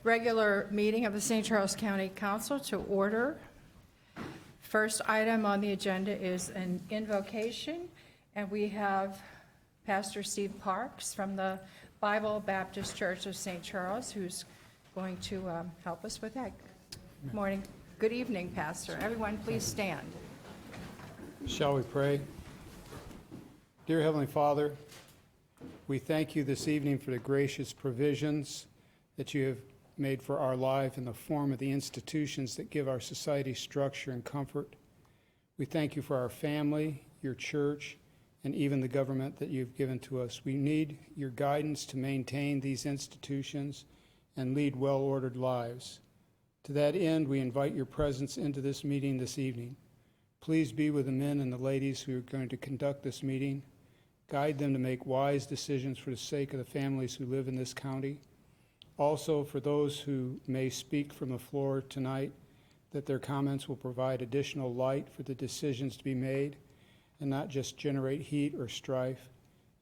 regular meeting of the St. Charles County Council to order. First item on the agenda is an invocation, and we have Pastor Steve Parks from the Bible Baptist Church of St. Charles, who's going to help us with that. Good morning. Good evening, Pastor. Everyone, please stand. Shall we pray? Dear Heavenly Father, we thank you this evening for the gracious provisions that you have made for our life in the form of the institutions that give our society structure and comfort. We thank you for our family, your church, and even the government that you've given to us. We need your guidance to maintain these institutions and lead well-ordered lives. To that end, we invite your presence into this meeting this evening. Please be with the men and the ladies who are going to conduct this meeting. Guide them to make wise decisions for the sake of the families who live in this county. Also, for those who may speak from the floor tonight, that their comments will provide additional light for the decisions to be made and not just generate heat or strife.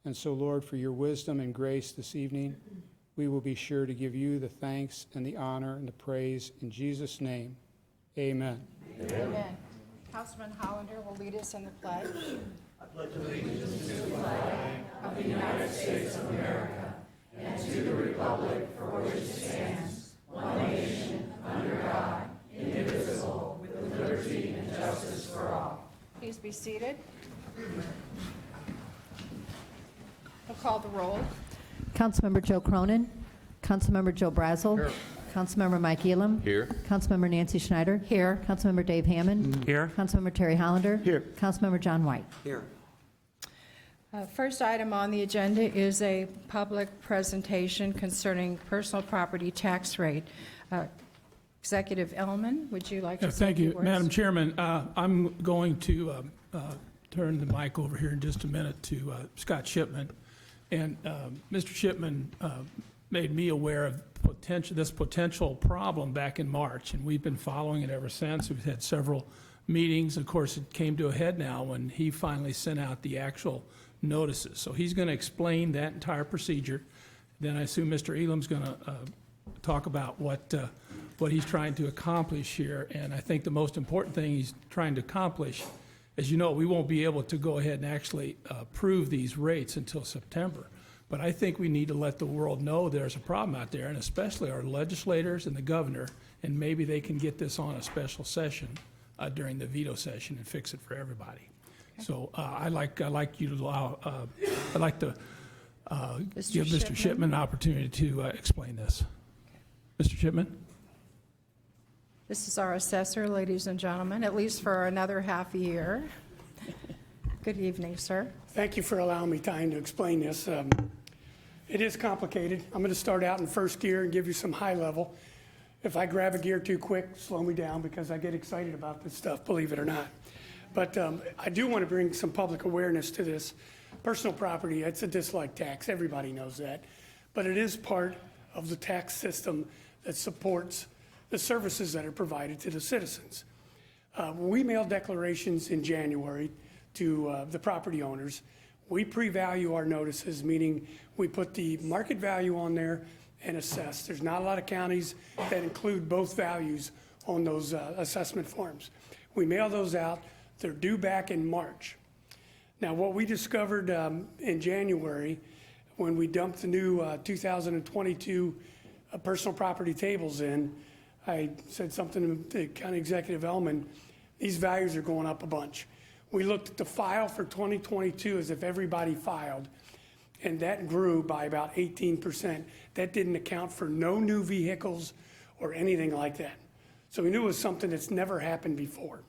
And so, Lord, for your wisdom and grace this evening, we will be sure to give you the thanks and the honor and the praise in Jesus' name. Amen. Amen. Councilman Hollander will lead us in the pledge. I pledge allegiance to the flag of the United States of America and to the republic for which it stands, one nation, under God, indivisible, with liberty and justice for all. Please be seated. We'll call the roll. Councilmember Joe Cronin. Councilmember Joe Brazel. Here. Councilmember Mike Elam. Here. Councilmember Nancy Schneider. Here. Councilmember Dave Hammond. Here. Councilmember Terry Hollander. Here. Councilmember John White. Here. First item on the agenda is a public presentation concerning personal property tax rate. Executive Ellman, would you like to say Thank a few you, words? Madam Chairman. I'm going to turn the mic over here in just a minute to Scott Shipman. And Mr. Shipman made me aware of this potential problem back in March, and we've been following it ever since. We've had several meetings. Of course, it came to a head now when he finally sent out the actual notices. So he's going to explain that entire procedure. Then I assume Mr. Elam's going to talk about what he's trying to accomplish here. And I think the most important thing he's trying to accomplish, as you know, we won't be able to go ahead and actually approve these rates until September. But I think we need to let the world know there's a problem out there, and especially our legislators and the governor, and maybe they can get this on a special session during the veto session and fix it for everybody. Okay. So I'd like you to allow, I'd like to give Mr. Shipman an opportunity to explain this. Okay. Mr. Shipman? This is our assessor, ladies and gentlemen, at least for another half a year. Good evening, sir. Thank you for allowing me time to explain this. It is complicated. I'm going to start out in first gear and give you some high level. If I grab a gear too quick, slow me down because I get excited about this stuff, believe it or not. But I do want to bring some public awareness to this. Personal property, it's a dislike tax. Everybody knows that. But it is part of the tax system that supports the services that are provided to the citizens. When we mail declarations in January to the property owners, we pre-value our notices, meaning we put the market value on there and assess. There's not a lot of counties that include both values on those assessment forms. We mail those out. They're due back in March. Now, what we discovered in January when we dumped the new 2022 personal property tables in, I said something to County Executive Ellman, these values are going up a bunch. We looked at the file for 2022 as if everybody filed, and that grew by about 18%. That didn't account for no new vehicles or anything like that. So we knew it was something that's never happened before.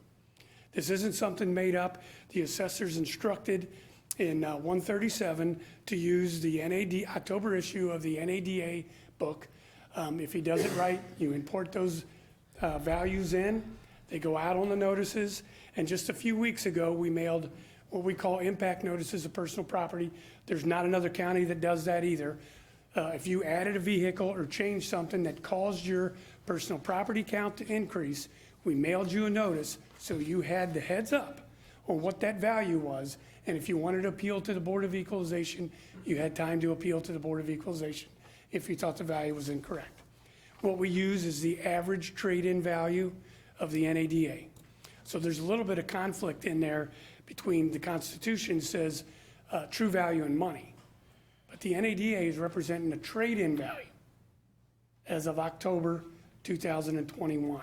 This isn't something made up. The assessors instructed in 137 to use the October issue of the NADA book. If he does it right, you import those values in. They go out on the notices. And just a few weeks ago, we mailed what we call impact notices of personal property. There's not another county that does that either. If you added a vehicle or changed something that caused your personal property count to increase, we mailed you a notice so you had the heads up on what that value was. And if you wanted to appeal to the Board of Equalization, you had time to appeal to the Board of Equalization if you thought the value was incorrect. What we use is the average trade-in value of the NADA. So there's a little bit of conflict in there between the Constitution says true value in money. But the NADA is representing the trade-in value as of October 2021.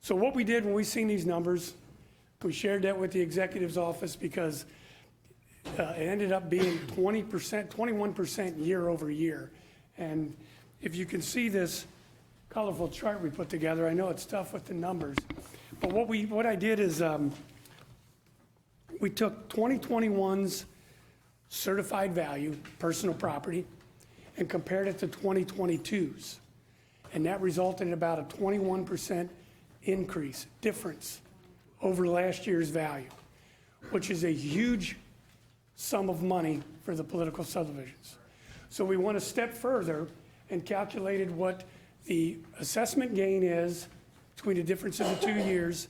So what we did when we seen these numbers, we shared that with the executive's office because it ended up being 20%, 21% year over year. And if you can see this colorful chart we put together, I know it's tough with the numbers, but what I did is we took 2021's certified value, personal property, and compared it to 2022's. And that resulted in about a 21% increase, difference over last year's value, which is a huge sum of money for the political subdivisions. So we went a step further and calculated what the assessment gain is between the difference of the 2 years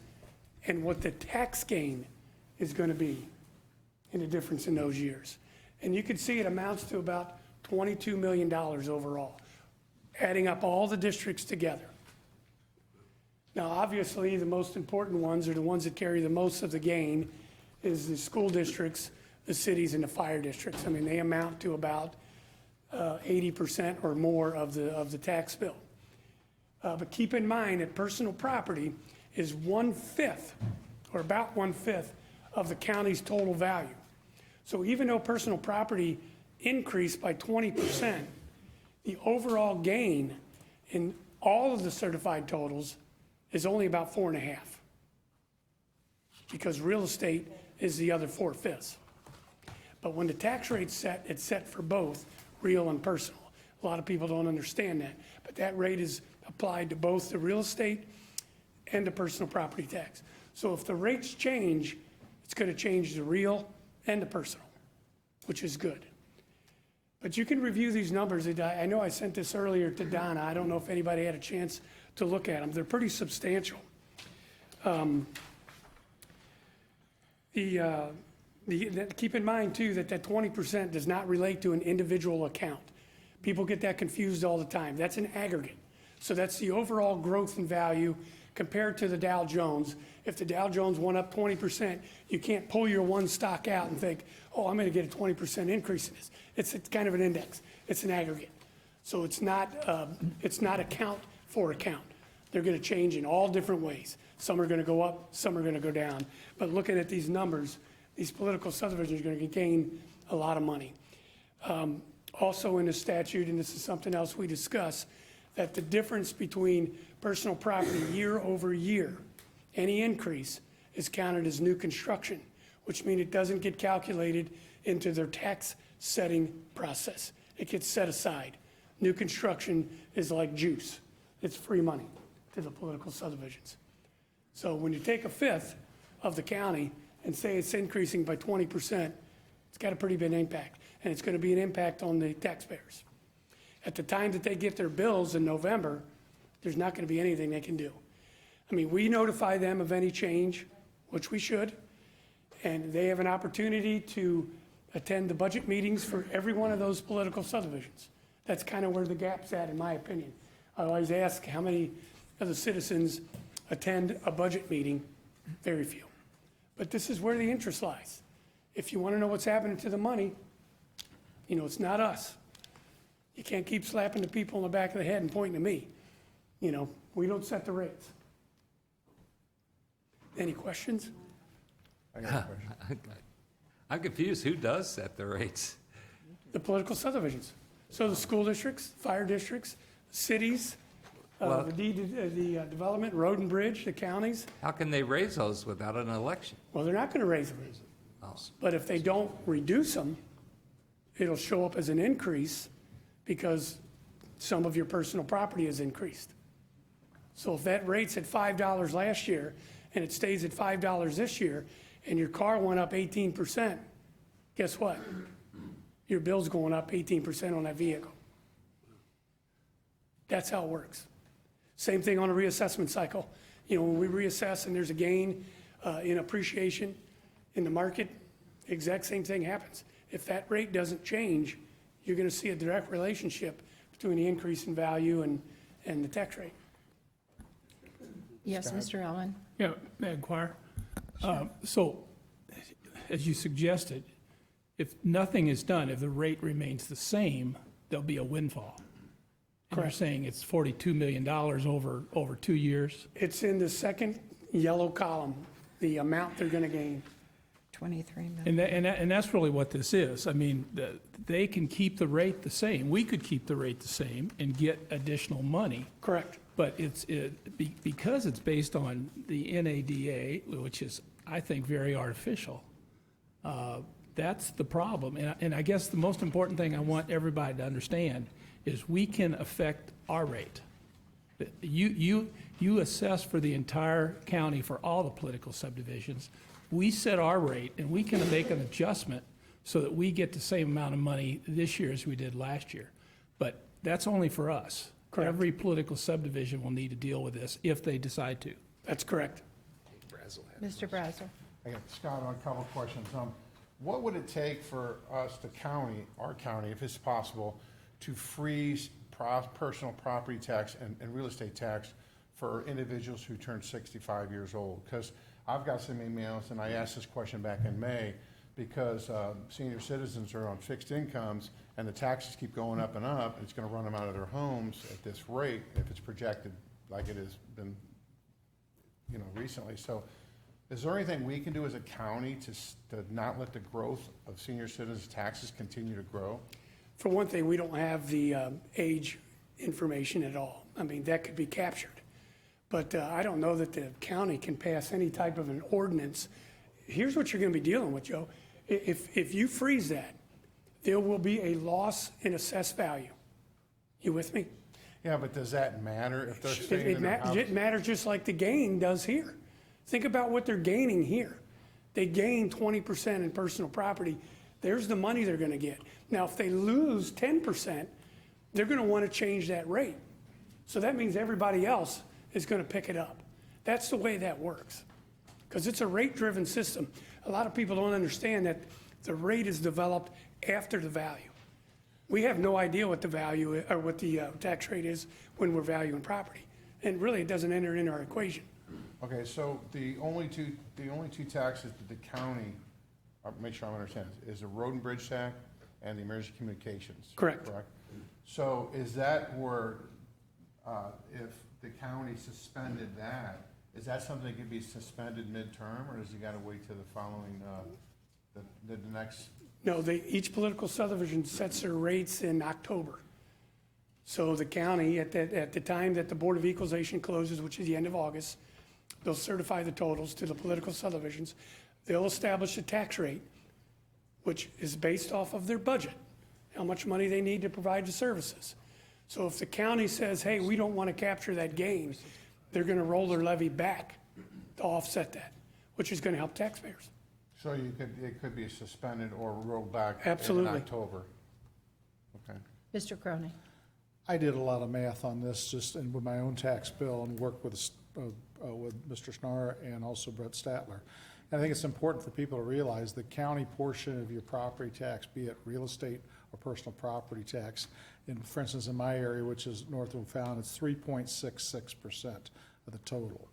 and what the tax gain is going to be in the difference in those years. And you can see it amounts to about $22 million overall, adding up all the districts together. Now, obviously, the most important ones are the ones that carry the most of the gain is the school districts, the cities, and the fire districts. I mean, they amount to about 80% or more of the tax bill. But keep in mind that personal property is 1/5, or about 1/5 of the county's total value. So even though personal property increased by 20%, the overall gain in all of the certified totals is only about 4.5, because real estate is the other 4/5. But when the tax rate's set, it's set for both real and personal. A lot of people don't understand that, but that rate is applied to both the real estate and the personal property tax. So if the rates change, it's going to change the real and the personal, which is good. But you can review these numbers. I know I sent this earlier to Donna. I don't know if anybody had a chance to look at them. They're pretty substantial. Keep in mind, too, that 20% does not relate to an individual account. People get that confused all the time. That's an aggregate. So that's the overall growth in value compared to the Dow Jones. If the Dow Jones went up 20%, you can't pull your one stock out and think, oh, I'm going to get a 20% increase in this. It's kind of an index. It's an aggregate. So it's not account for account. They're going to change in all different ways. Some are going to go up, some are going to go down. But looking at these numbers, these political subdivisions are going to gain a lot of money. Also in the statute, and this is something else we discuss, that the difference between personal property year over year, any increase is counted as new construction, which means it doesn't get calculated into their tax setting process. It gets set aside. New construction is like juice. It's free money to the political subdivisions. So when you take 1/5 of the county and say it's increasing by 20%, it's got a pretty big impact, and it's going to be an impact on the taxpayers. At the time that they get their bills in November, there's not going to be anything they can do. I mean, we notify them of any change, which we should, and they have an opportunity to attend the budget meetings for every one of those political subdivisions. That's kind of where the gap's at, in my opinion. I always ask how many of the citizens attend a budget meeting. Very few. But this is where the interest lies. If you want to know what's happening to the money, it's not us. You can't keep slapping the people on the back of the head and pointing to me. We don't set the rates. Any questions? I got a question. I'm confused. Who does set the rates? The political subdivisions. So the school districts, fire districts, cities, Well- the development, road and bridge, the counties. How can they raise those without an election? Well, they're not going to raise them. Oh, But if they don't reduce them, it'll show up as an increase because some of your personal property has increased. So if that rate's at $5 last year and it stays at $5 this year and your car went up 18%, guess what? Your bill's going up 18% on that vehicle. That's how it works. Same thing on a reassessment cycle. When we reassess and there's a gain in appreciation in the market, exact same thing happens. If that rate doesn't change, you're going to see a direct relationship between the increase in value and and the tax rate. Yes, Mr. Ellen? Yeah, may I inquire? So, as you suggested, if nothing is done, if the rate remains the same, there'll be a windfall. And you're Correct. saying it's $42 million over 2 years? It's in the second yellow column, the amount they're going to gain. 23 million. And that's really what this is. I mean, they can keep the rate the same. We could keep the rate the same and get additional money. Correct. But because it's based on the NADA, which is, I think, very artificial, that's the problem. And I guess the most important thing I want everybody to understand is we can affect our rate. You assess for the entire county for all the political subdivisions. We set our rate, and we can make an adjustment so that we get the same amount of money this year as we did last year. But that's only for us. Correct. Every political subdivision will need to deal with this if they decide to. That's correct. Mr. Brazel? I got Scott on a couple of questions. What would it take for us, the county, our county, if it's possible, to freeze personal property tax and real estate tax for individuals who turn 65 years old? Because I've got some emails, and I asked this question back in May, because senior citizens are on fixed incomes, and the taxes keep going up and up, and it's gonna run them out of their homes at this rate, if it's projected like it has been, recently. So is there anything we can do as a county to not let the growth of senior citizens' taxes continue to grow? For one thing, we don't have the age information at all. I mean, that could be captured. But I don't know that the county can pass any type of an ordinance. Here's what you're going to be dealing with, Joe. If you freeze that, there will be a loss in assessed value. You with me? Yeah, but does that matter if they're staying in their house? It matters just like the gain does here. Think about what they're gaining here. They gain 20% in personal property. There's the money they're going to get. Now, if they lose 10%, they're going to want to change that rate. So that means everybody else is going to pick it up. That's the way that works. Because it's a rate-driven system. A lot of people don't understand that the rate is developed after the value. We have no idea what the value or what the tax rate is when we're valuing property. And really, it doesn't enter into our equation. Okay, so the only two taxes that the county, make sure I understand, is the road and bridge tax and the emergency communications. Correct. So is that where, if the county suspended that, is that something that could be suspended midterm, or does it gotta wait till the following, the next? No, each political subdivision sets their rates in October. So the county, at the time that the Board of Equalization closes, which is the end of August, they'll certify the totals to the political subdivisions. They'll establish a tax rate, which is based off of their budget, how much money they need to provide the services. So if the county says, hey, we don't want to capture that gain, they're going to roll their levy back to offset that, which is going to help taxpayers. So it could be suspended or rolled back Absolutely. in October? Okay. Mr. Cronin? I did a lot of math on this just with my own tax bill and worked with Mr. Schnarr and also Brett Statler. And I think it's important for people to realize the county portion of your property tax, be it real estate or personal property tax, for instance, in my area, which is North O'Fallon, it's 3.66% of the total.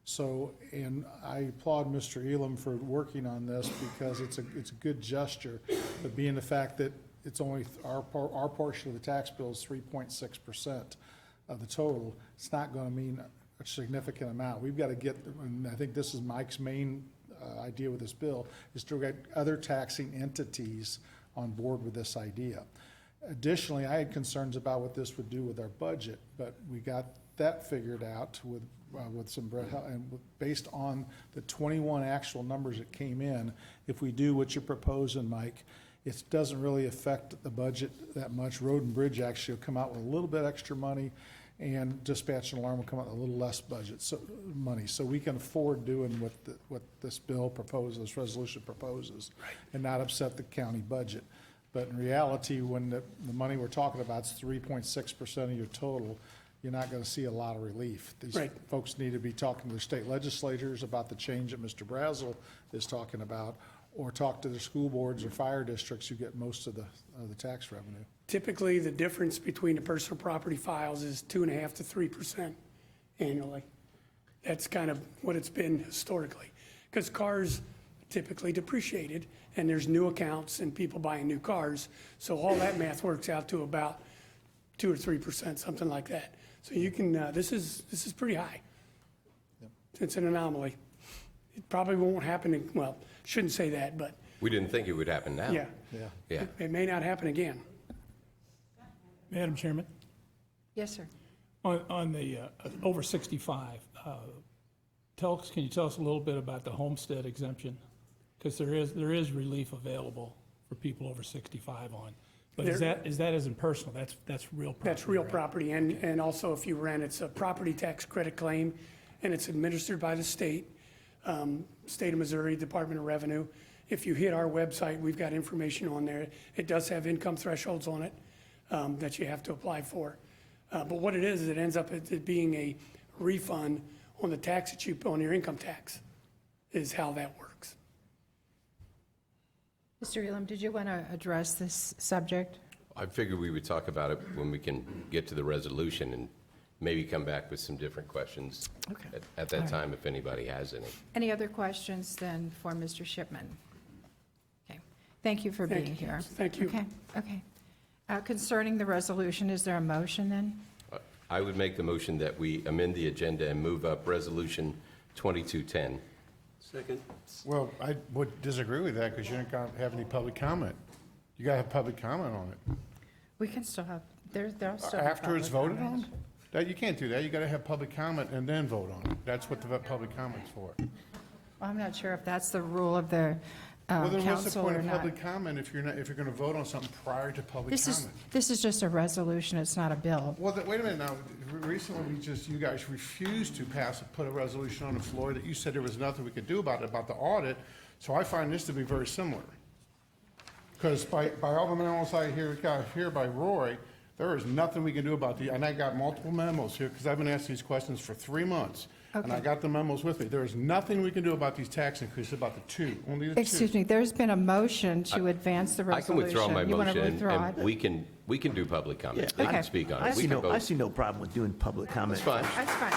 So, and I applaud Mr. Elam for working on this because it's a good gesture, but being the fact that it's only our portion of the tax bill is 3.6% of the total, it's not going to mean a significant amount. We've got to get, and I think this is Mike's main idea with this bill, is to get other taxing entities on board with this idea. Additionally, I had concerns about what this would do with our budget, but we got that figured out with some help, and based on the 21 actual numbers that came in, if we do what you're proposing, Mike, it doesn't really affect the budget that much. Road and Bridge actually will come out with a little bit extra money, and Dispatch and Alarm will come out with a little less money. So we can afford doing what this bill proposes, this resolution proposes, and not upset the county budget. But in reality, when the money we're talking about is 3.6% of your total, you're not going to see a lot of relief. These folks need to be talking to their state legislators about the change that Mr. Brazel is talking about, or talk to the school boards or fire districts, you get most of the tax revenue. Typically, the difference between the personal property files is 2.5% to 3% annually. That's kind of what it's been historically. Because cars typically depreciated, and there's new accounts and people buying new cars. So all that math works out to about 2 or 3%, something like that. So you can, this is pretty high. It's an anomaly. It probably won't happen, well, shouldn't say that, but We didn't think it would happen now. yeah, Yeah. it may not happen again. Madam Chairman, Yes, sir. on the over 65, can you tell us a little bit about the homestead exemption? Because there is relief available for people over 65 on. But is that isn't personal? That's real property. That's real right? property, and also if you rent, it's a property tax credit claim, and it's administered by the state of Missouri, Department of Revenue. If you hit our website, we've got information on there. It does have income thresholds on it that you have to apply for. But what it is it ends up it being a refund on the tax that you, on your income tax, is how that works. Mr. Elam, did you want to address this subject? I figured we would talk about it when we can get to the resolution and maybe come back with some different questions Okay. at that time if anybody has any. Any other questions then for Mr. Shipman? Okay, thank you for being Thank you. here. Thank you. Okay. Concerning the resolution, is there a motion then? I would make the motion that we amend the agenda and move up Resolution 2210. Well, I would disagree with that because you're not going to have any public comment. You got to have public comment on it. We can still have, there'll still be After it's public voted comment. on? That, you can't do that. You got to have public comment and then vote on it. That's what the public comment's for. Well, I'm not sure if that's the rule of the Well, then what's the council point or of not. public comment if you're going to vote on something prior to public This comment? is just a resolution, it's not a bill. Well, wait a minute now. Recently, you guys refused to put a resolution on the floor that you said there was nothing we could do about it, about the audit. So I find this to be very similar. Because by all the memos I got here by Roy, there is nothing we can do about and I got multiple memos here because I've been asking these questions for 3 months. And I Okay. got the memos with me. There is nothing we can do about these tax increases, about the two, only the two. Excuse me, there's been a motion to advance the I can resolution. withdraw my You want to motion withdraw and it? we can do public comment. Yeah. They Okay. can speak on I it. We see can no, I vote. see no problem with doing public comment. It's fine. That's fine.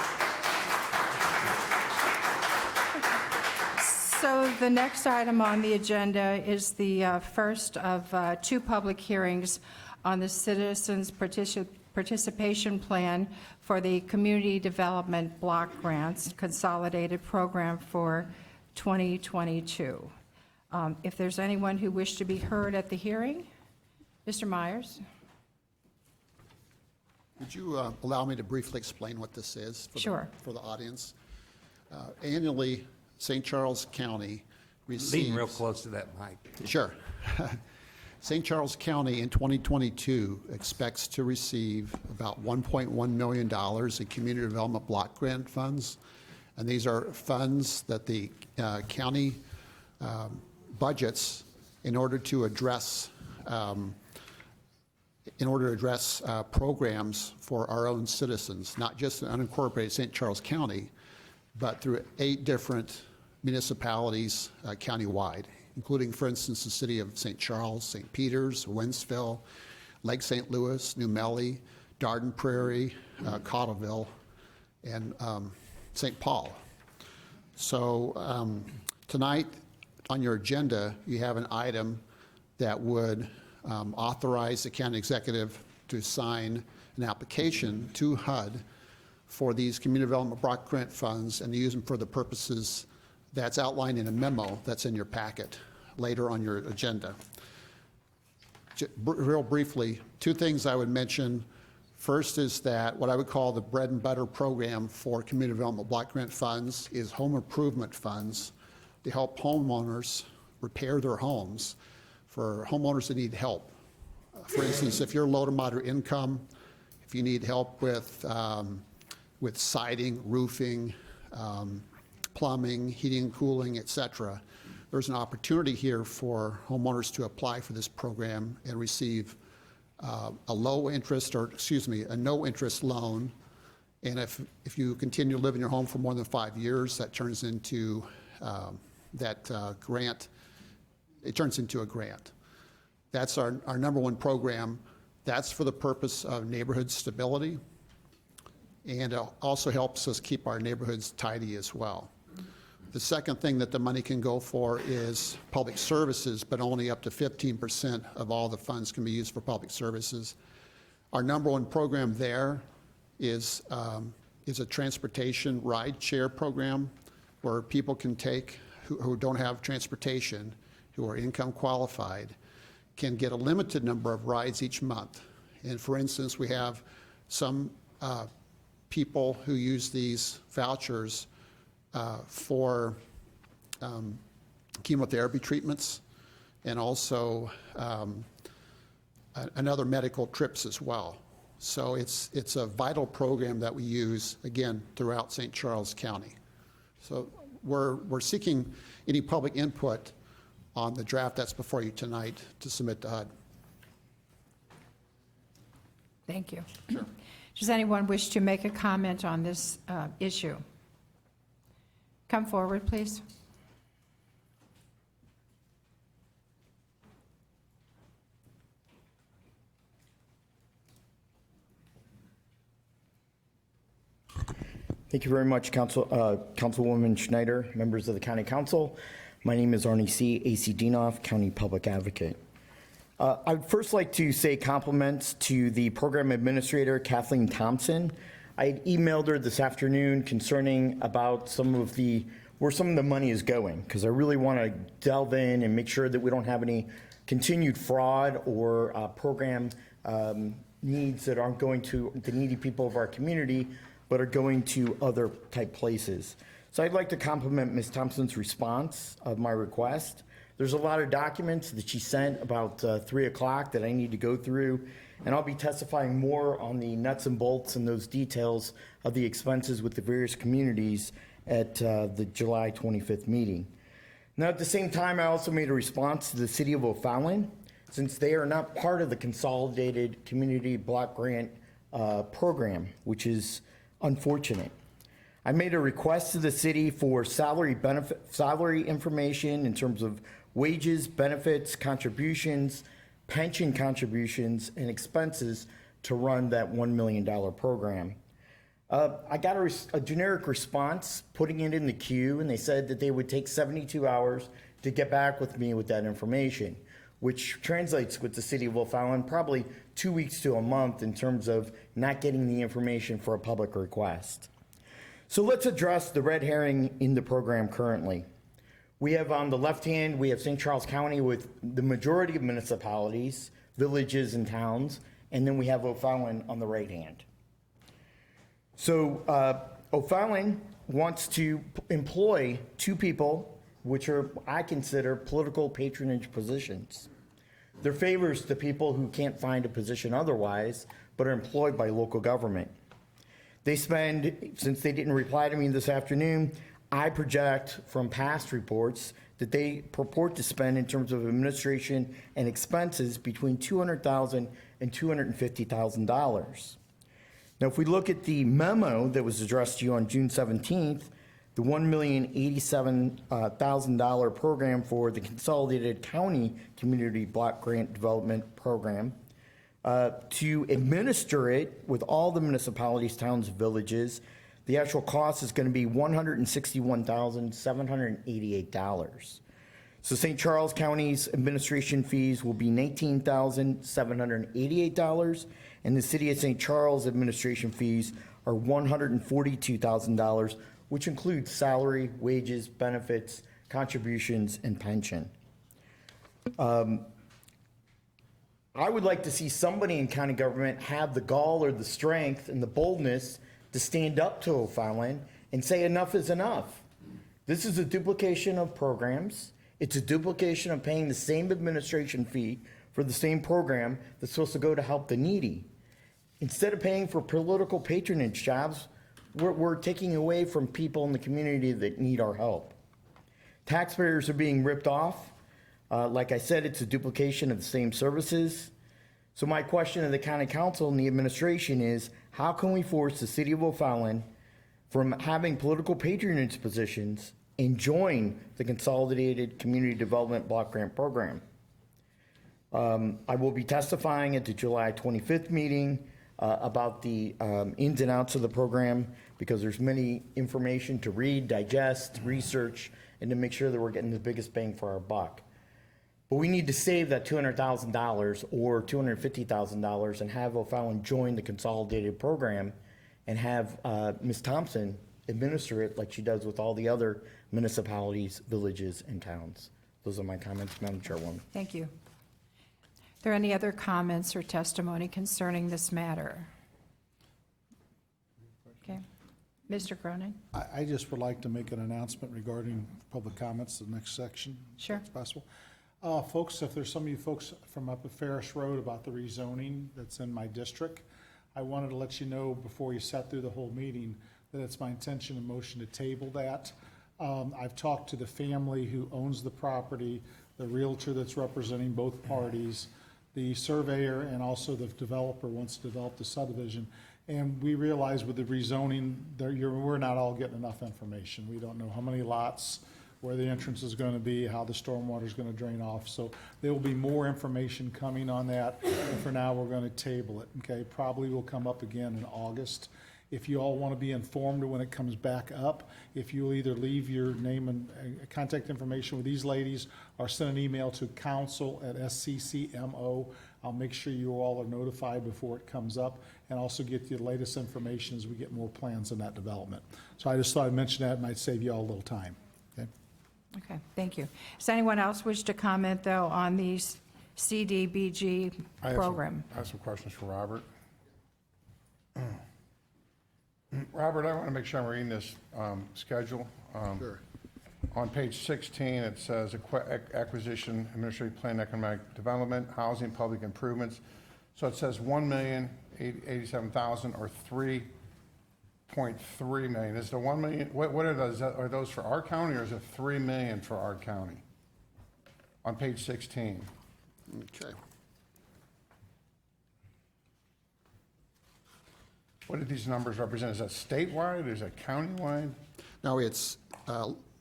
So the next item on the agenda is the first of 2 public hearings on the Citizens Participation Plan for the Community Development Block Grants Consolidated Program for 2022. If there's anyone who wished to be heard at the hearing, Mr. Myers? Would you allow me to briefly explain what this is? Sure. For the audience? Annually, St. Charles County receives... Lean real close to that mic. Sure. St. Charles County in 2022 expects to receive about $1.1 million in community development block grant funds. And these are funds that the county budgets in order to address programs for our own citizens, not just in unincorporated St. Charles County, but through 8 different municipalities countywide, including, for instance, the city of St. Charles, St. Peters, Wentzville, Lake St. Louis, New Melle, Darden Prairie, Cottleville, and St. Paul. So tonight on your agenda, you have an item that would authorize the county executive to sign an application to HUD for these community development block grant funds and to use them for the purposes that's outlined in a memo that's in your packet later on your agenda. Real briefly, 2 things I would mention. First is that what I would call the bread and butter program for community development block grant funds is home improvement funds to help homeowners repair their homes for homeowners that need help. For instance, if you're low to moderate income, if you need help with siding, roofing, plumbing, heating and cooling, et cetera, there's an opportunity here for homeowners to apply for this program and receive a no interest loan. And if you continue to live in your home for more than 5 years, that turns into that grant it turns into a grant. That's our number one program. That's for the purpose of neighborhood stability, and it also helps us keep our neighborhoods tidy as well. The second thing that the money can go for is public services, but only up to 15% of all the funds can be used for public services. Our number one program there is a transportation ride share program where people can take, who don't have transportation, who are income qualified, can get a limited number of rides each month. And for instance, we have some people who use these vouchers for chemotherapy treatments and also another medical trips as well. So it's a vital program that we use, again, throughout St. Charles County. So we're seeking any public input on the draft that's before you tonight to submit to HUD. Thank you. Sure. Does anyone wish to make a comment on this issue? Come forward, please. Thank you very much, Councilwoman Schneider, members of the County Council. My name is Arnie C., A.C. Dienoff, County Public Advocate. I'd first like to say compliments to the Program Administrator, Kathleen Thompson. I had emailed her this afternoon concerning about where some of the money is going, because I really want to delve in and make sure that we don't have any continued fraud or program needs that aren't going to the needy people of our community, but are going to other type places. So I'd like to compliment Ms. Thompson's response of my request. There's a lot of documents that she sent about 3 o'clock that I need to go through, and I'll be testifying more on the nuts and bolts and those details of the expenses with the various communities at the July 25th meeting. Now, at the same time, I also made a response to the City of O'Fallon, since they are not part of the Consolidated Community Block Grant program, which is unfortunate. I made a request to the city for salary information in terms of wages, benefits, contributions, pension contributions, and expenses to run that $1 million program. I got a generic response putting it in the queue, and they said that they would take 72 hours to get back with me with that information, which translates with the City of O'Fallon probably 2 weeks to a month in terms of not getting the information for a public request. So let's address the red herring in the program currently. We have on the left hand, we have St. Charles County with the majority of municipalities, villages and towns, and then we have O'Fallon on the right hand. So O'Fallon wants to employ 2 people, which are, I consider, political patronage positions. Their favors to people who can't find a position otherwise, but are employed by local government. They spend, since they didn't reply to me this afternoon, I project from past reports that they purport to spend in terms of administration and expenses between $200,000 and $250,000. Now, if we look at the memo that was addressed to you on June 17th, the $1,087,000 program for the Consolidated County Community Block Grant Development Program, to administer it with all the municipalities, towns, villages, the actual cost is going to be $161,788. So St. Charles County's administration fees will be $19,788, and the City of St. Charles administration fees are $142,000, which includes salary, wages, benefits, contributions, and pension. I would like to see somebody in county government have the gall or the strength and the boldness to stand up to O'Fallon and say enough is enough. This is a duplication of programs. It's a duplication of paying the same administration fee for the same program that's supposed to go to help the needy. Instead of paying for political patronage jobs, we're taking away from people in the community that need our help. Taxpayers are being ripped off. Like I said, it's a duplication of the same services. So my question to the county council and the administration is, how can we force the City of O'Fallon from having political patronage positions and join the Consolidated Community Development Block Grant Program. I will be testifying at the July 25th meeting about the ins and outs of the program, because there's many information to read, digest, research, and to make sure that we're getting the biggest bang for our buck. But we need to save that $200,000 or $250,000 and have O'Fallon join the consolidated program and have Ms. Thompson administer it like she does with all the other municipalities, villages, and towns. Those are my comments, Madam Chairwoman. Thank you. Are there any other comments or testimony concerning this matter? Okay. Mr. Cronin? I just would like to make an announcement regarding public comments, the next section. Sure. If it's possible. Folks, if there's some of you folks from up at Ferris Road about the rezoning that's in my district, I wanted to let you know before you sat through the whole meeting that it's my intention and motion to table that. I've talked to the family who owns the property, the realtor that's representing both parties, the surveyor, and also the developer wants to develop the subdivision. And we realize with the rezoning, we're not all getting enough information. We don't know how many lots, where the entrance is going to be, how the stormwater is going to drain off. So there will be more information coming on that. And for now, we're going to table it, okay? Probably will come up again in August. If you all want to be informed when it comes back up, if you'll either leave your name and contact information with these ladies or send an email to council@sccmo, I'll make sure you all are notified before it comes up and also get the latest information as we get more plans in that development. So I just thought I'd mention that, it might save you all a little time. Okay. Okay, thank you. Does anyone else wish to comment, though, on the CDBG program? I have some questions for Robert. Robert, I want to make sure I'm reading this schedule. Sure. On page 16, it says acquisition, administrative plan, economic development, housing, public improvements. So it says 1,087,000 or 3.3 million. Is the 1 million, what are those? Are those for our county, or is it 3 million for our county? On page 16. Okay. What do these numbers represent? Is that statewide? Is that countywide? No, it's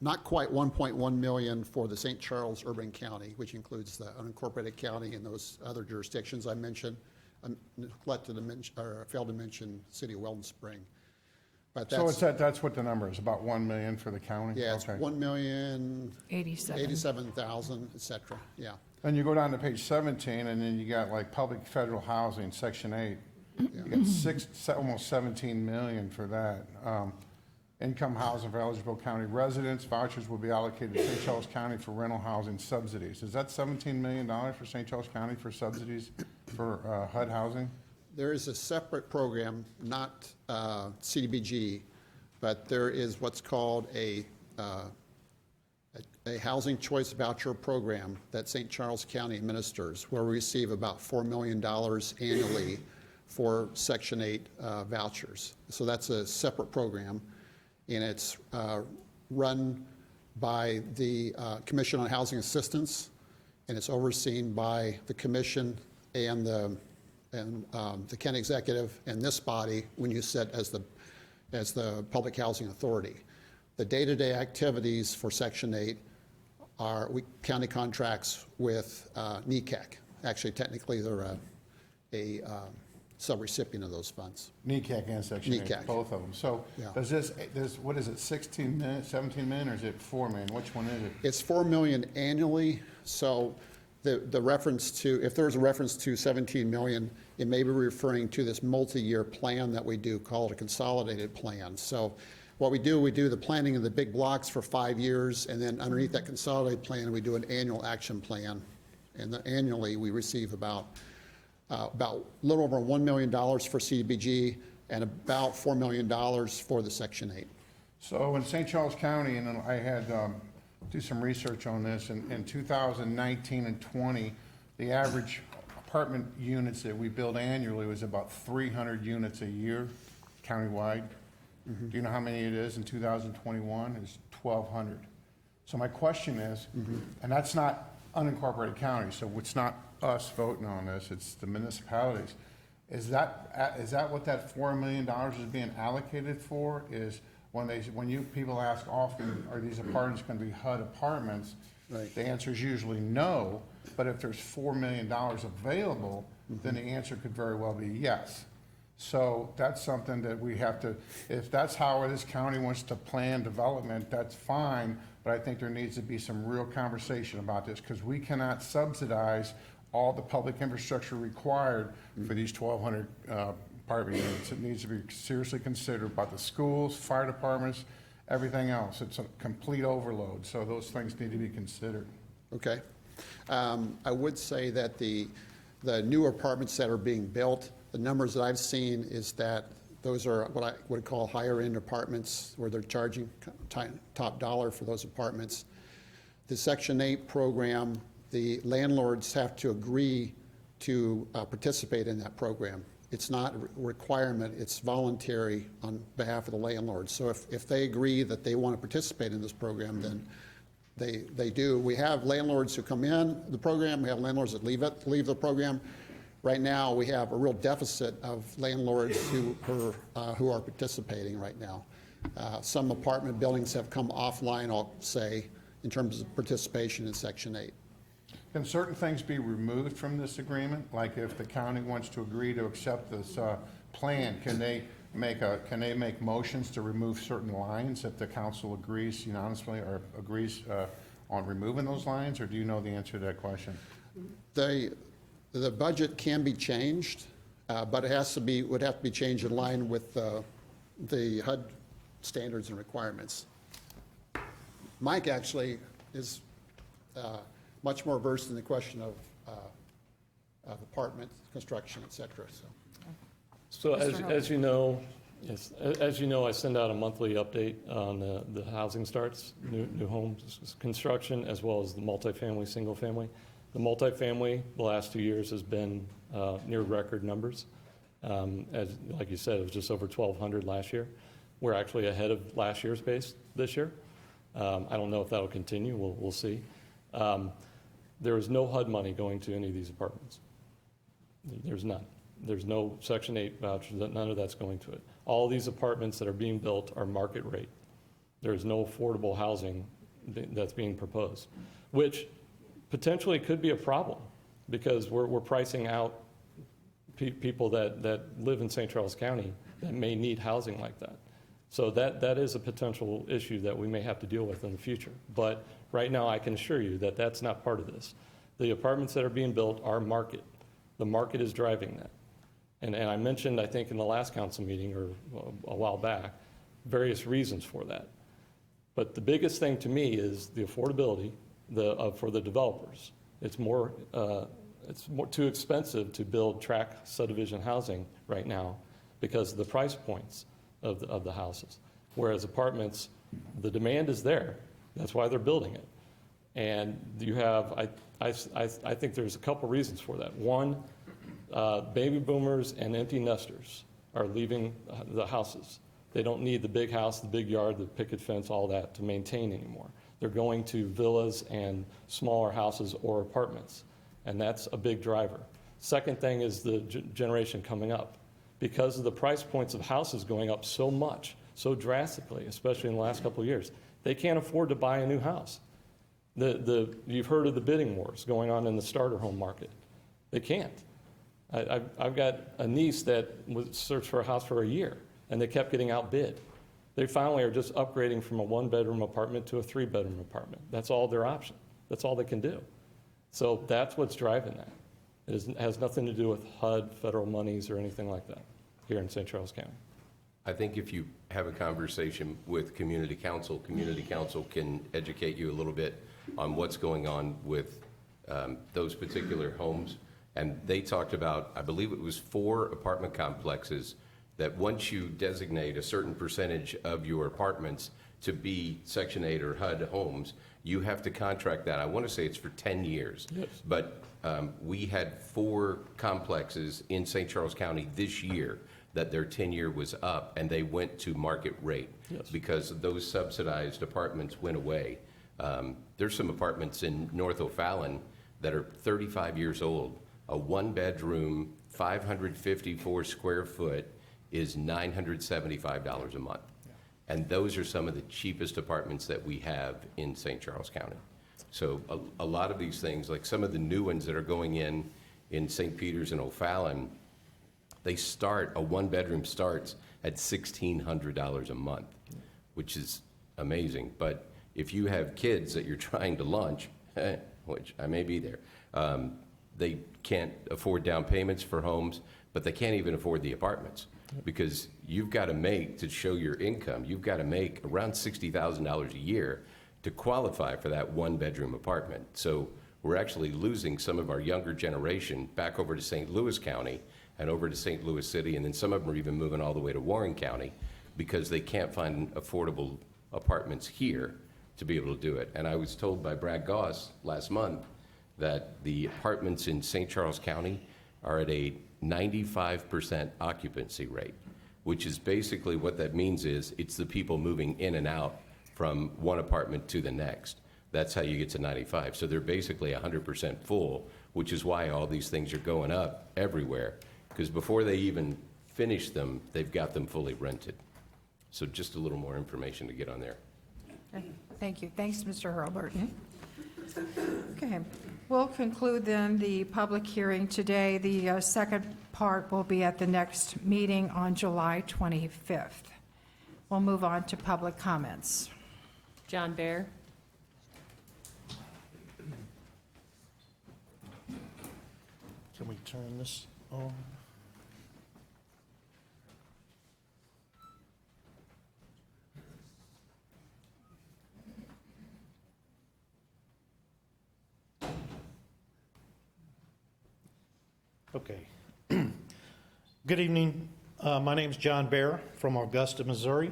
not quite 1.1 million for the St. Charles Urban County, which includes the unincorporated county and those other jurisdictions I mentioned. I neglected to mention, or failed to mention City of Weldon Spring. But So it's that's what the number is, about 1 million for the county? yeah, it's Okay. 1,087,000, et cetera, yeah. Then you go down to page 17, and then you got like public federal housing, section 8. You got almost 17 million for that. Income housing for eligible county residents. Vouchers will be allocated to St. Charles County for rental housing subsidies. Is that $17 million for St. Charles County for subsidies for HUD housing? There is a separate program, not CDBG, but there is what's called a housing choice voucher program that St. Charles County administers, where we receive about $4 million annually for Section 8 vouchers. So that's a separate program, and it's run by the Commission on Housing Assistance, and it's overseen by the Commission and the county executive and this body when you sit as the Public Housing Authority. The day-to-day activities for Section 8 are county contracts with NECAC. Actually, technically, they're a subrecipient of those funds. NECAC and Section 8, NECAC. both of them. So Yeah. does this, what is it, 16 million, 17 million, or is it 4 million? Which one is it? It's $4 million annually, so the reference to, if there's a reference to 17 million, it may be referring to this multi-year plan that we do called a consolidated plan. So what we do the planning of the big blocks for 5 years, and then underneath that consolidated plan, we do an annual action plan. And then annually, we receive about a little over $1 million for CDBG and about $4 million for the Section 8. So in St. Charles County, and I had do some research on this, in 2019 and 20, the average apartment units that we build annually was about 300 units a year countywide. Mm-hmm. Do you know how many it is in 2021? It's 1,200. So my question is, and that's not unincorporated county, so it's not us voting on this, it's the municipalities. Is that what that $4 million is being allocated for? when you people ask often, are these apartments going to be HUD apartments? Right. The answer is usually no, but if there's $4 million available, then the answer could very well be yes. So that's something that we have to, if that's how this county wants to plan development, that's fine, but I think there needs to be some real conversation about this, because we cannot subsidize all the public infrastructure required for these 1,200 apartment units. It needs to be seriously considered by the schools, fire departments, everything else. It's a complete overload, so those things need to be considered. Okay. I would say that the new apartments that are being built, the numbers that I've seen is that those are what I would call higher-end apartments where they're charging top dollar for those apartments. The Section 8 program, the landlords have to agree to participate in that program. It's not a requirement, it's voluntary on behalf of the landlord. So if they agree that they want to participate in this program, then they do. We have landlords who come in the program, we have landlords that leave the program. Right now, we have a real deficit of landlords who are participating right now. Some apartment buildings have come offline, I'll say, in terms of participation in Section 8. Can certain things be removed from this agreement? Like if the county wants to agree to accept this plan, can they make motions to remove certain lines if the council agrees unanimously or agrees on removing those lines, or do you know the answer to that question? The budget can be changed, but it would have to be changed in line with the HUD standards and requirements. Mike actually is much more versed in the question of apartment construction, et cetera. So as you know, yes, as you know, I send out a monthly update on the housing starts, new homes construction, as well as the multifamily, single family. The multifamily, the last 2 years has been near record numbers. Like you said, it was just over 1,200 last year. We're actually ahead of last year's pace this year. I don't know if that'll continue. We'll see. There is no HUD money going to any of these apartments. There's none. There's no Section 8 vouchers. None of that's going to it. All these apartments that are being built are market rate. There is no affordable housing that's being proposed, which potentially could be a problem because we're pricing out people that live in St. Charles County that may need housing like that. So that is a potential issue that we may have to deal with in the future. But right now, I can assure you that that's not part of this. The apartments that are being built are market. The market is driving that. And I mentioned, I think in the last council meeting or a while back, various reasons for that. But the biggest thing to me is the affordability for the developers. It's more too expensive to build tract subdivision housing right now because of the price points of the houses. Whereas apartments, the demand is there. That's why they're building it. And you have, I think there's a couple reasons for that. One, baby boomers and empty nesters are leaving the houses. They don't need the big house, the big yard, the picket fence, all that to maintain anymore. They're going to villas and smaller houses or apartments, and that's a big driver. Second thing is the generation coming up. Because of the price points of houses going up so much, so drastically, especially in the last couple of years, they can't afford to buy a new house. You've heard of the bidding wars going on in the starter home market. They can't. I've got a niece that was searched for a house for a year, and they kept getting outbid. They finally are just upgrading from a one-bedroom apartment to a three-bedroom apartment. That's all their option. That's all they can do. So that's what's driving that. It has nothing to do with HUD, federal monies, or anything like that here in St. Charles County. I think if you have a conversation with community council can educate you a little bit on what's going on with those particular homes. And they talked about, I believe it was 4 apartment complexes that once you designate a certain percentage of your apartments to be Section 8 or HUD homes, you have to contract that. I want to say it's for 10 years. Yes. But we had 4 complexes in St. Charles County this year that their tenure was up and they went to market rate. Yes. Because those subsidized apartments went away. There's some apartments in North O'Fallon that are 35 years old. A 1-bedroom, 554 square foot is $975 a month. And those are some of the cheapest apartments that we have in St. Charles County. So a lot of these things, like some of the new ones that are going in St. Peters and O'Fallon, they start, a one-bedroom starts at $1,600 a month, which is amazing. But if you have kids that you're trying to launch, which I may be there, they can't afford down payments for homes, but they can't even afford the apartments because you've got to make, to show your income, you've got to make around $60,000 a year to qualify for that one-bedroom apartment. So we're actually losing some of our younger generation back over to St. Louis County and over to St. Louis City, and then some of them are even moving all the way to Warren County because they can't find affordable apartments here to be able to do it. And I was told by Brad Goss last month that the apartments in St. Charles County are at a 95% occupancy rate, which is basically what that means is it's the people moving in and out from one apartment to the next. That's how you get to 95. So they're basically 100% full, which is why all these things are going up everywhere, because before they even finish them, they've got them fully rented. So just a little more information to get on there. Thank you. Thanks, Mr. Hurlbert. Okay, we'll conclude then the public hearing today. The second part will be at the next meeting on July 25th. We'll move on to public comments. John Baer. Can we turn this on? Okay. Good evening. My name is John Baer from Augusta, Missouri.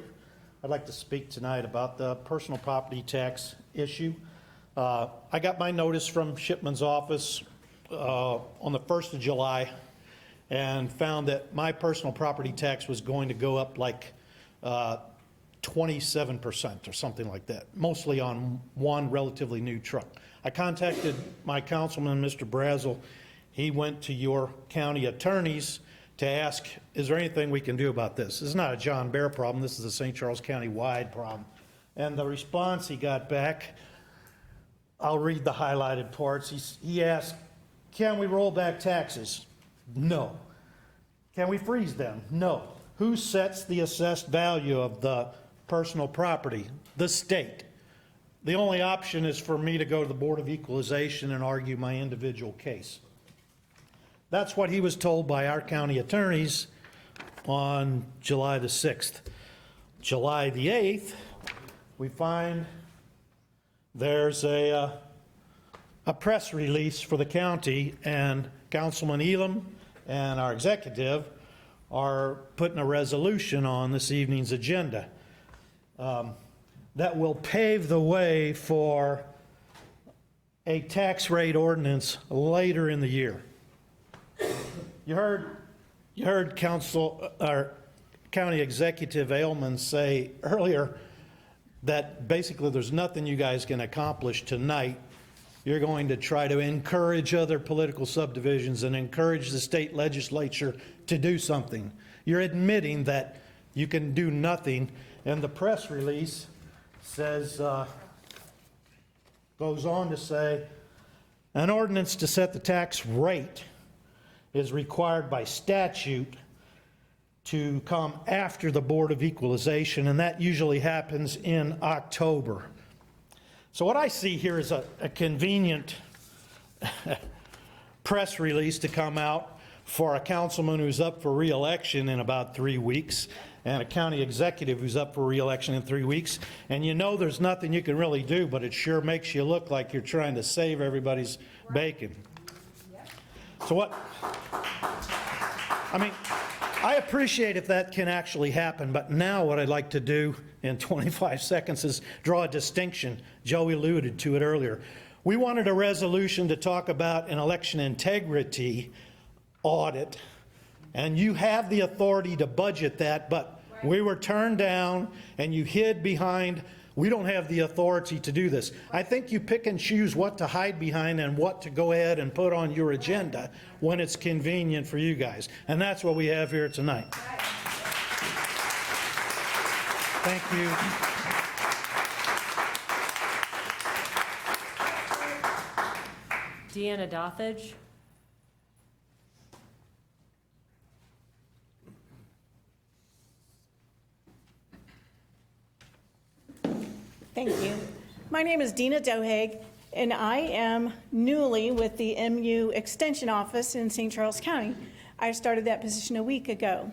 I'd like to speak tonight about the personal property tax issue. I got my notice from Shipman's office on the 1st of July and found that my personal property tax was going to go up like 27% or something like that, mostly on one relatively new truck. I contacted my councilman, Mr. Brazel. He went to your county attorneys to ask, is there anything we can do about this? This is not a John Baer problem. This is a St. Charles County-wide problem. And the response he got back, I'll read the highlighted parts. He asked, can we roll back taxes? No. Can we freeze them? No. Who sets the assessed value of the personal property? The state. The only option is for me to go to the Board of Equalization and argue my individual case. That's what he was told by our county attorneys on July the 6th. July the 8th, we find there's a press release for the county, and Councilman Elam and our executive are putting a resolution on this evening's agenda that will pave the way for a tax rate ordinance later in the year. You heard County Executive Ailman say earlier that basically there's nothing you guys can accomplish tonight. You're going to try to encourage other political subdivisions and encourage the state legislature to do something. You're admitting that you can do nothing, and the press release says, goes on to say, an ordinance to set the tax rate is required by statute to come after the Board of Equalization, and that usually happens in October. So what I see here is a convenient press release to come out for a councilman who's up for re-election in about 3 weeks and a county executive who's up for re-election in 3 weeks. And you know there's nothing you can really do, but it sure makes you look like you're trying to save everybody's bacon. So what, I mean, I appreciate if that can actually happen, but now what I'd like to do in 25 seconds is draw a distinction. Joe alluded to it earlier. We wanted a resolution to talk about an election integrity audit, and you have the authority to budget that, but we were turned down, and you hid behind, we don't have the authority to do this. I think you pick and choose what to hide behind and what to go ahead and put on your agenda when it's convenient for you guys. And that's what we have here tonight. Thank you. Deanna Dothage. Thank you. My name is Dina Dohag, and I am newly with the MU Extension Office in St. Charles County. I started that position a week ago.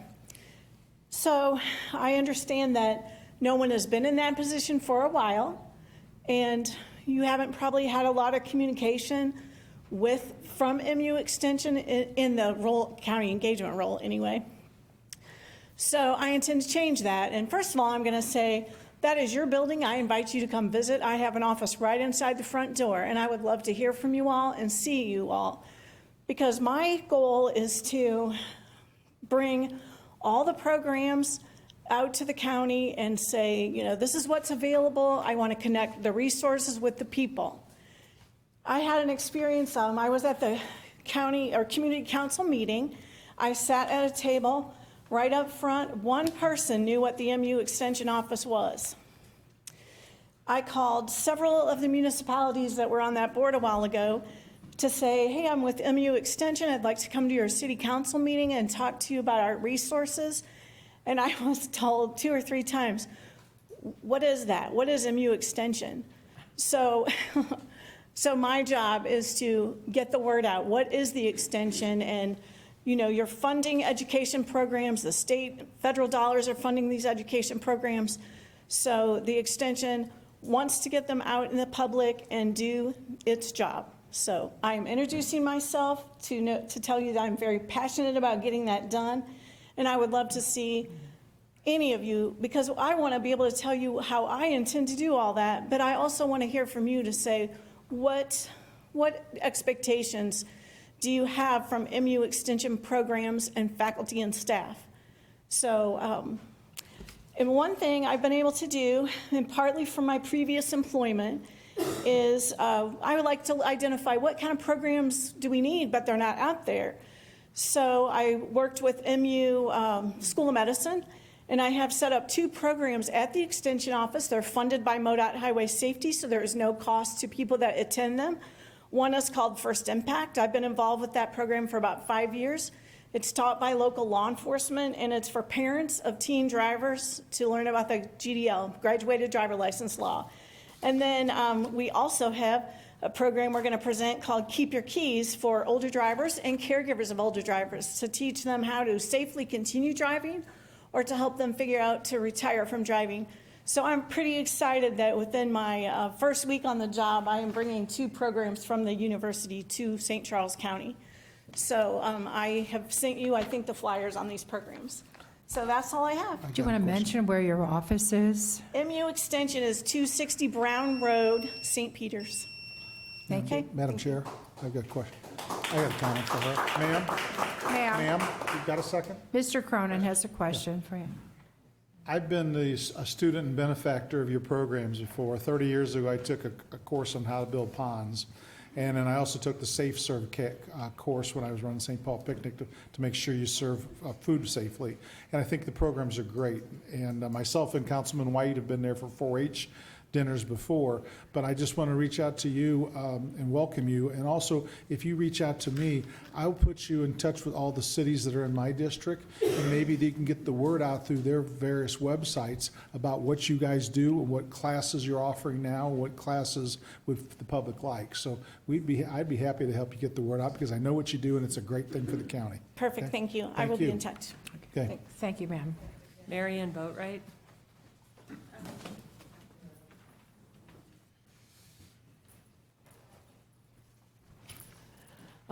So I understand that no one has been in that position for a while, and you haven't probably had a lot of communication from MU Extension in the county engagement role anyway. So I intend to change that. And first of all, I'm going to say, that is your building. I invite you to come visit. I have an office right inside the front door, and I would love to hear from you all and see you all. Because my goal is to bring all the programs out to the county and say, you know, this is what's available. I want to connect the resources with the people. I had an experience, I was at the county or community council meeting. I sat at a table right up front. One person knew what the MU Extension Office was. I called several of the municipalities that were on that board a while ago to say, hey, I'm with MU Extension. I'd like to come to your city council meeting and talk to you about our resources. And I was told 2 or 3 times, what is that? What is MU Extension? So my job is to get the word out. What is the extension? And you know, you're funding education programs. The state, federal dollars are funding these education programs. So the extension wants to get them out in the public and do its job. So I'm introducing myself to tell you that I'm very passionate about getting that done. And I would love to see any of you, because I want to be able to tell you how I intend to do all that. But I also want to hear from you to say, what expectations do you have from MU Extension programs and faculty and staff? So, and one thing I've been able to do, and partly from my previous employment, is I would like to identify what kind of programs do we need, but they're not out there. So I worked with MU School of Medicine, and I have set up 2 programs at the Extension Office. They're funded by MoDOT Highway Safety, so there is no cost to people that attend them. One is called First Impact. I've been involved with that program for about 5 years. It's taught by local law enforcement, and it's for parents of teen drivers to learn about the GDL, Graduated Driver License Law. And then we also have a program we're going to present called Keep Your Keys for older drivers and caregivers of older drivers to teach them how to safely continue driving or to help them figure out to retire from driving. So I'm pretty excited that within my first week on the job, I am bringing 2 programs from the university to St. Charles County. So I have sent you, I think, the flyers on these programs. So that's all I have. Do you want to mention where your office is? MU Extension is 260 Brown Road, St. Peters. Thank you. Madam Chair, I've got a question. I got a comment for her. Ma'am, you've got a second? Mr. Cronin has a question for you. I've been a student and benefactor of your programs before. 30 years ago, I took a course on how to build ponds. And then I also took the Safe Serve course when I was running St. Paul Picnic to make sure you serve food safely. And I think the programs are great. And myself and Councilman White have been there for 4-H dinners before, but I just want to reach out to you and welcome you. And also, if you reach out to me, I'll put you in touch with all the cities that are in my district, and maybe they can get the word out through their various websites about what you guys do and what classes you're offering now, and what classes would the public like. So I'd be happy to help you get the word out, because I know what you do, and it's a great thing for the county. Perfect, Okay? thank you. I will be in touch. Okay. Thank you, ma'am. Marion Boatwright.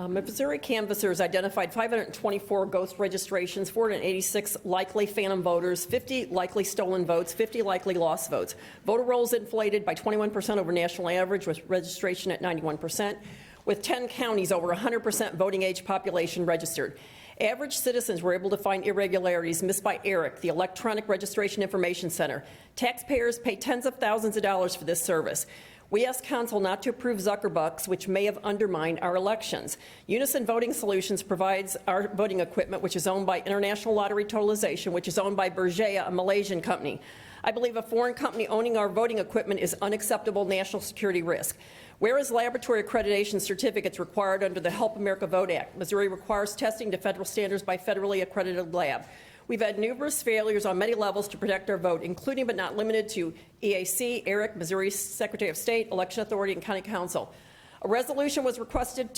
Missouri canvassers identified 524 ghost registrations, 486 likely phantom voters, 50 likely stolen votes, 50 likely lost votes. Voter rolls inflated by 21% over national average, with registration at 91%, with 10 counties over 100% voting age population registered. Average citizens were able to find irregularities missed by ERIC, the Electronic Registration Information Center. Taxpayers pay tens of thousands of dollars for this service. We asked Council not to approve Zuckerbucks, which may have undermined our elections. Unison Voting Solutions provides our voting equipment, which is owned by International Lottery Totalization, which is owned by Berjaya, a Malaysian company. I believe a foreign company owning our voting equipment is unacceptable national security risk. Whereas laboratory accreditation certificates required under the Help America Vote Act, Missouri requires testing to federal standards by federally accredited lab. We've had numerous failures on many levels to protect our vote, including but not limited to EAC, ERIC, Missouri Secretary of State, Election Authority, and County Council. A resolution was requested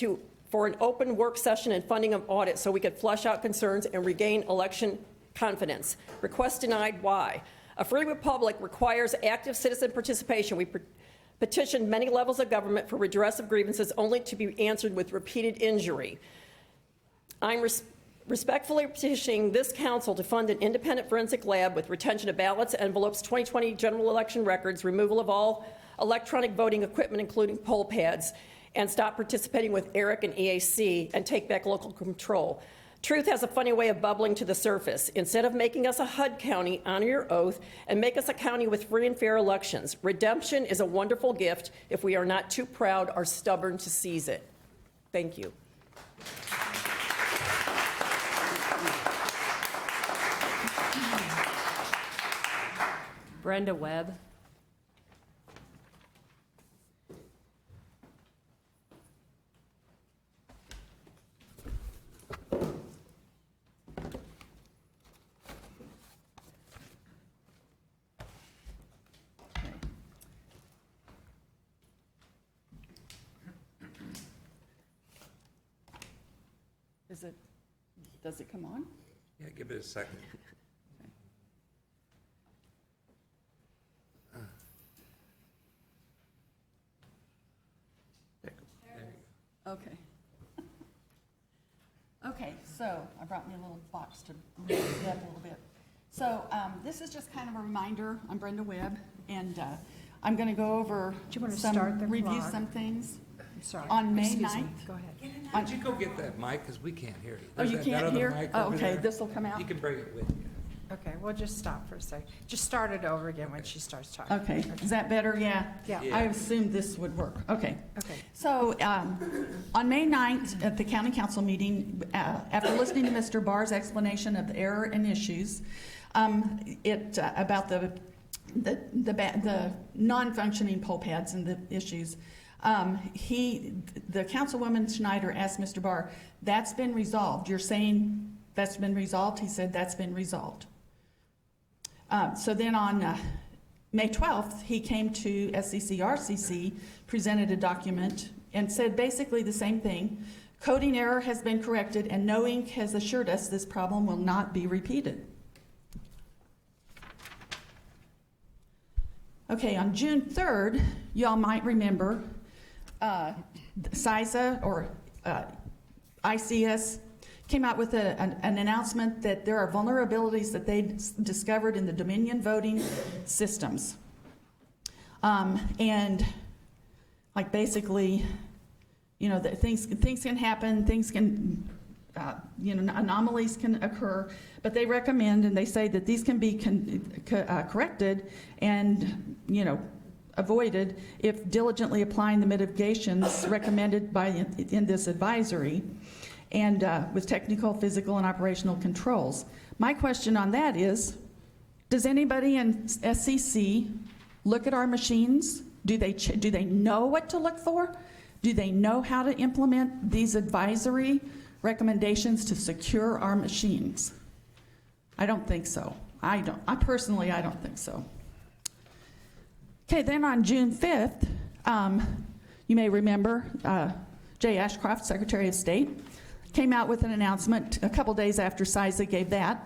for an open work session and funding of audit so we could flush out concerns and regain election confidence. Request denied. Why? A free republic requires active citizen participation. We petitioned many levels of government for redress of grievances only to be answered with repeated injury. I'm respectfully petitioning this council to fund an independent forensic lab with retention of ballots, envelopes, 2020 general election records, removal of all electronic voting equipment, including poll pads, and stop participating with ERIC and EAC, and take back local control. Truth has a funny way of bubbling to the surface. Instead of making us a HUD county, honor your oath and make us a county with free and fair elections. Redemption is a wonderful gift if we are not too proud or stubborn to seize it. Thank you. Brenda Webb. Does it come on? Yeah, give it a second. Okay. Okay, so I brought me a little box to read it up a little bit. So this is just kind of a reminder. I'm Brenda Webb, and I'm going to go over review some things. Sorry. On May Excuse 9th. me. Go ahead. Would you go get that mic, because we can't hear you. Oh, you There's that can't other hear? mic Oh, over okay, there. this will come out? You can bring it with you. Okay, we'll just stop for a second. Just start it over again when she starts talking. Okay, is that better? Yeah? Yeah. I assumed this would work. Okay. Okay. So on May 9th, at the county council meeting, after listening to Mr. Barr's explanation of the error and issues, about the non-functioning poll pads and the issues, the Councilwoman Schneider asked Mr. Barr, that's been resolved. You're saying that's been resolved? He said, that's been resolved. So then on May 12th, he came to SCC-RCC, presented a document, and said basically the same thing. Coding error has been corrected, and No Ink has assured us this problem will not be repeated. Okay, on June 3rd, y'all might remember, CISA or ICS came out with an announcement that there are vulnerabilities that they discovered in the Dominion voting systems. And like basically, that things can happen, things can, anomalies can occur, but they recommend and they say that these can be corrected and, avoided if diligently applying the mitigations recommended in this advisory, and with technical, physical, and operational controls. My question on that is, does anybody in SCC look at our machines? Do they know what to look for? Do they know how to implement these advisory recommendations to secure our machines? I don't think so. I personally don't think so. Okay, then on June 5th, you may remember Jay Ashcroft, Secretary of State, came out with an announcement a couple days after CISA gave that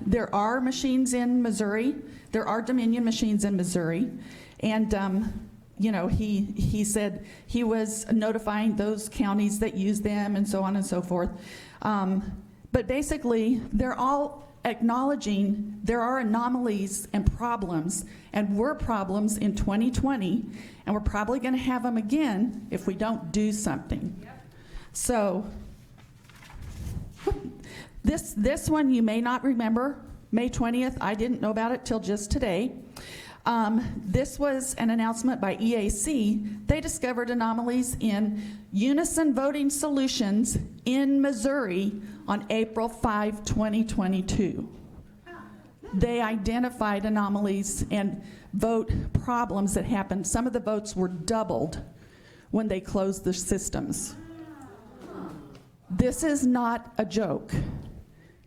there are machines in Missouri, there are Dominion machines in Missouri, and he said he was notifying those counties that use them and so on and so forth. But basically, they're all acknowledging there are anomalies and problems, and were problems in 2020, and we're probably going to have them again if we don't do something. Yep. So this one you may not remember, May 20th, I didn't know about it till just today. This was an announcement by EAC. They discovered anomalies in unison voting solutions in Missouri on April 5, 2022. they identified anomalies and vote problems that happened. Some of the votes were doubled when they closed the systems. This is not a joke.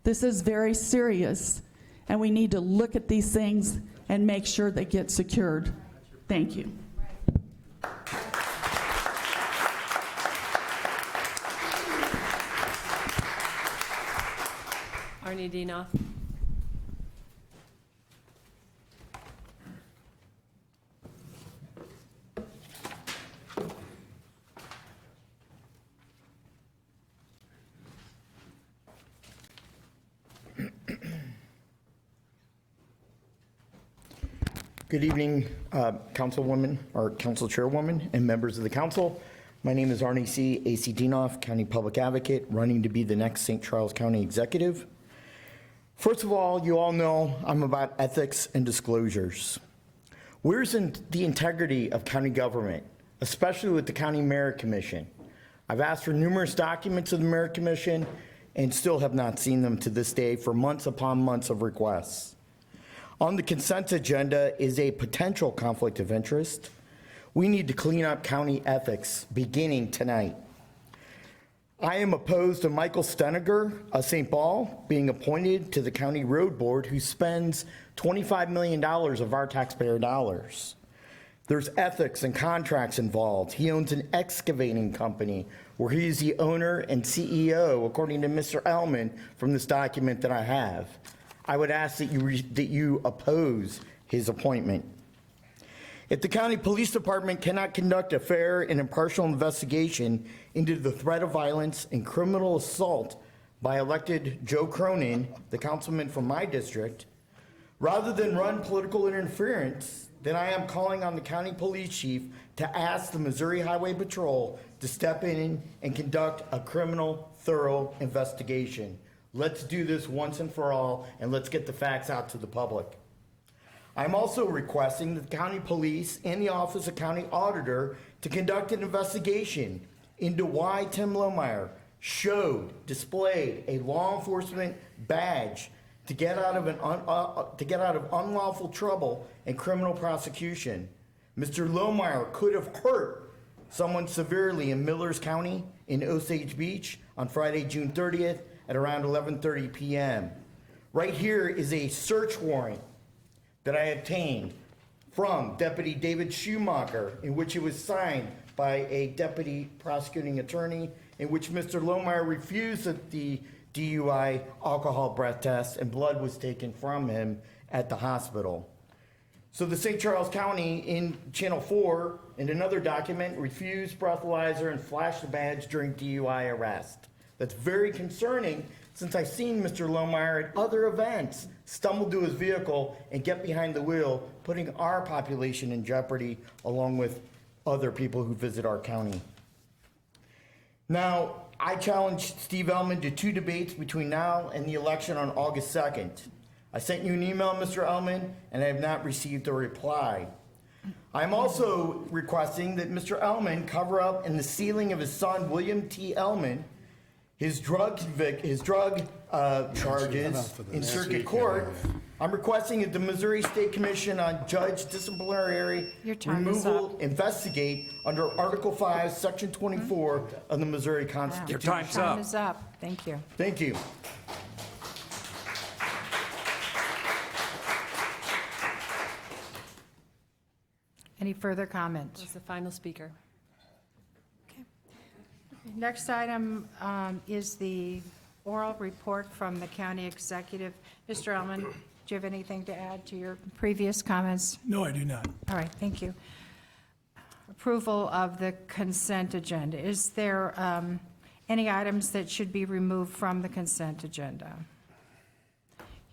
This is very serious, and we need to look at these things and make sure they get secured. Thank you. Arnie Dinoff. Good evening, Councilwoman, or Council Chairwoman, and members of the council. My name is Arnie C. A.C. Dinoff, County Public Advocate, running to be the next St. Charles County Executive. First of all, you all know I'm about ethics and disclosures. Where's the integrity of county government, especially with the County Merit Commission? I've asked for numerous documents of the Merit Commission and still have not seen them to this day for months upon months of requests. On the consent agenda is a potential conflict of interest. We need to clean up county ethics beginning tonight. I am opposed to Michael Steniger of St. Paul being appointed to the county road board, who spends $25 million of our taxpayer dollars. There's ethics and contracts involved. He owns an excavating company where he is the owner and CEO, according to Mr. Ellman from this document that I have. I would ask that you oppose his appointment. If the county police department cannot conduct a fair and impartial investigation into the threat of violence and criminal assault by elected Joe Cronin, the councilman from my district, rather than run political interference, then I am calling on the county police chief to ask the Missouri Highway Patrol to step in and conduct a criminal, thorough investigation. Let's do this once and for all, and let's get the facts out to the public. I'm also requesting that the county police and the Office of County Auditor to conduct an investigation into why Tim Lohmeyer displayed a law enforcement badge to get out of unlawful trouble and criminal prosecution. Mr. Lohmeyer could have hurt someone severely in Millers County in Osage Beach on Friday, June 30th at around 11:30 p.m. Right here is a search warrant that I obtained from Deputy David Schumacher, in which it was signed by a deputy prosecuting attorney, in which Mr. Lohmeyer refused the DUI alcohol breath test, and blood was taken from him at the hospital. So the St. Charles County in Channel 4, in another document, refused breathalyzer and flashed the badge during DUI arrest. That's very concerning, since I've seen Mr. Lohmeyer at other events stumble to his vehicle and get behind the wheel, putting our population in jeopardy along with other people who visit our county. Now, I challenged Steve Ellman to 2 debates between now and the election on August 2nd. I sent you an email, Mr. Ellman, and I have not received a reply. I'm also requesting that Mr. Ellman cover up in the sealing of his son, William T. Ellman, his drug charges in circuit court. I'm requesting that the Missouri State Commission on Judge Disciplinary Removal investigate under Article 5, Section 24 of the Missouri Constitution. Your time's Time up. is up. Thank you. Thank you. Any further comments? That's the final speaker. Next item is the oral report from the county executive. Mr. Ellman, do you have anything to add to your previous comments? No, I do not. All right, thank you. Approval of the consent agenda. Is there any items that should be removed from the consent agenda?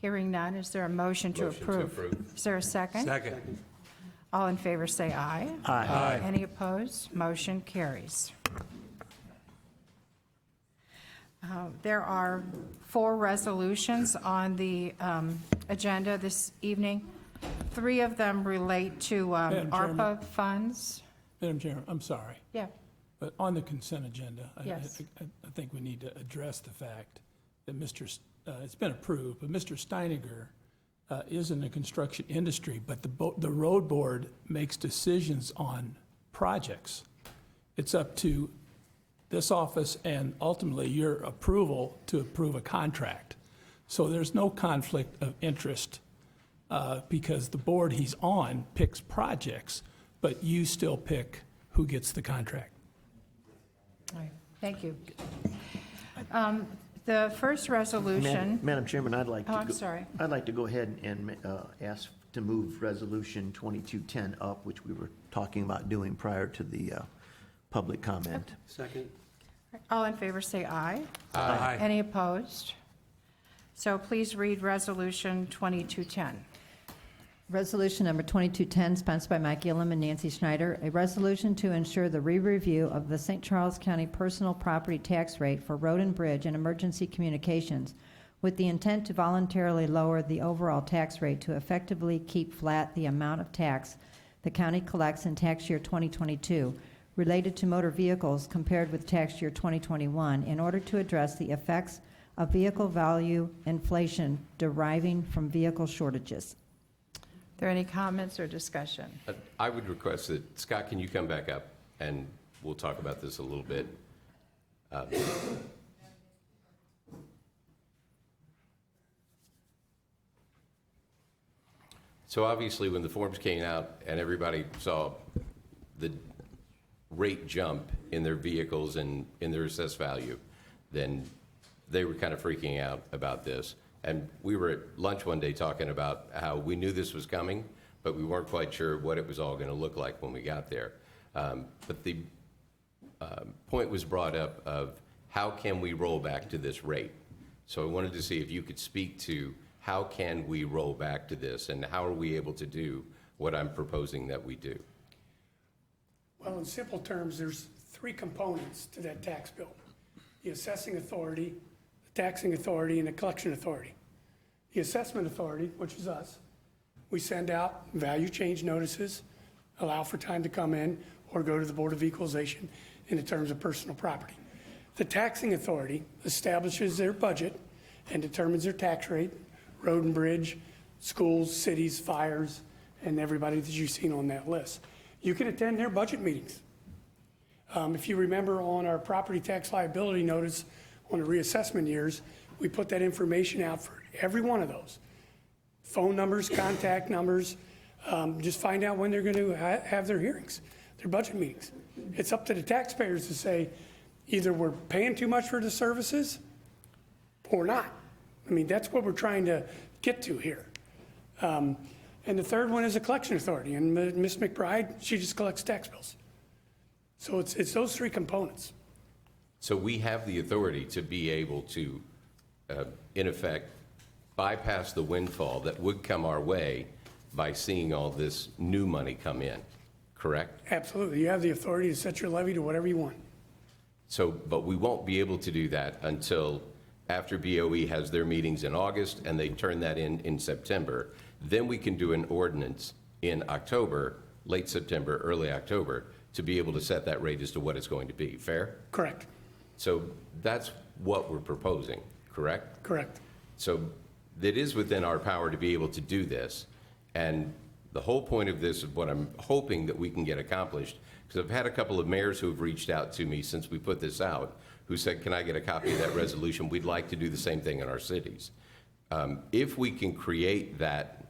Hearing none, is there a motion to approve? Is there a second? Second. All in favor say aye. Aye. Any opposed? Motion carries. There are 4 resolutions on the agenda this evening. 3 of them relate to Madam Chairman. ARPA funds. Madam Chair, I'm sorry, Yeah, but on the consent agenda, Yes. I think we need to address the fact that it's been approved, but Mr. Steiniger is in the construction industry, but the road board makes decisions on projects. It's up to this office and ultimately your approval to approve a contract. So there's no conflict of interest because the board he's on picks projects, but you still pick who gets the contract. All right, thank you. The first resolution. Madam Chairman, I'd like to. I'm sorry. I'd like to go ahead and ask to move Resolution 2210 up, which we were talking about doing prior to the public comment. Second. All in favor say aye. Aye. Any opposed? So please read Resolution 2210. Resolution number 2210, sponsored by Mike Gillum and Nancy Schneider, a resolution to ensure the re-review of the St. Charles County personal property tax rate for road and bridge and emergency communications with the intent to voluntarily lower the overall tax rate to effectively keep flat the amount of tax the county collects in tax year 2022 related to motor vehicles compared with tax year 2021 in order to address the effects of vehicle value inflation deriving from vehicle shortages. Are there any comments or discussion? I would request that, Scott, can you come back up and we'll talk about this a little bit. So obviously when the forms came out and everybody saw the rate jump in their vehicles and in their assessed value, then they were kind of freaking out about this. And we were at lunch one day talking about how we knew this was coming, but we weren't quite sure what it was all going to look like when we got there. But the point was brought up of how can we roll back to this rate? So I wanted to see if you could speak to how can we roll back to this and how are we able to do what I'm proposing that we do? Well, in simple terms, there's three components to that tax bill: the assessing authority, the taxing authority, and the collection authority. The assessment authority, which is us, we send out value change notices, allow for time to come in, or go to the Board of Equalization in the terms of personal property. The taxing authority establishes their budget and determines their tax rate, road and bridge, schools, cities, fires, and everybody that you've seen on that list. You can attend their budget meetings. If you remember on our property tax liability notice on the reassessment years, we put that information out for every one of those. Phone numbers, contact numbers, just find out when they're going to have their hearings, their budget meetings. It's up to the taxpayers to say either we're paying too much for the services or not. I mean, that's what we're trying to get to here. And the third one is a collection authority, and Ms. McBride, she just collects tax bills. So it's those three components. So we have the authority to be able to, in effect, bypass the windfall that would come our way by seeing all this new money come in, correct? Absolutely. You have the authority to set your levy to whatever you want. So, but we won't be able to do that until after BOE has their meetings in August and they turn that in September. Then we can do an ordinance in October, late September, early October, to be able to set that rate as to what it's going to be. Fair? Correct. So that's what we're proposing, correct? Correct. So it is within our power to be able to do this. And the whole point of this is what I'm hoping that we can get accomplished, because I've had a couple of mayors who have reached out to me since we put this out, who said, can I get a copy of that resolution? We'd like to do the same thing in our cities. If we can create that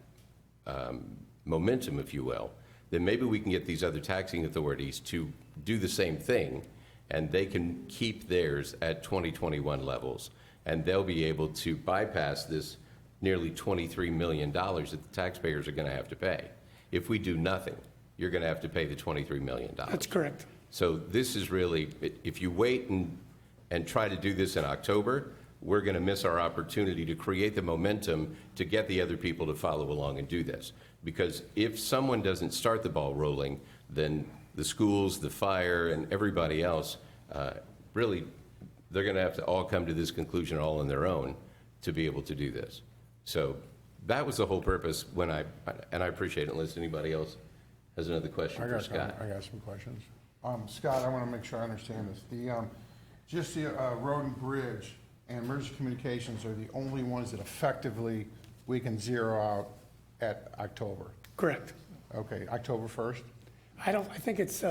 momentum, if you will, then maybe we can get these other taxing authorities to do the same thing, and they can keep theirs at 2021 levels, and they'll be able to bypass this nearly $23 million that the taxpayers are going to have to pay. If we do nothing, you're going to have to pay the $23 million. That's correct. So this is really, if you wait and try to do this in October, we're going to miss our opportunity to create the momentum to get the other people to follow along and do this. Because if someone doesn't start the ball rolling, then the schools, the fire, and everybody else, really, they're going to have to all come to this conclusion all on their own to be able to do this. So that was the whole purpose when and I appreciate it, unless anybody else has another question for Scott. I got some questions. Scott, I want to make sure I understand this. Just the road and bridge and emergency communications are the only ones that effectively we can zero out at October. Correct. Okay, October 1st? I think it's,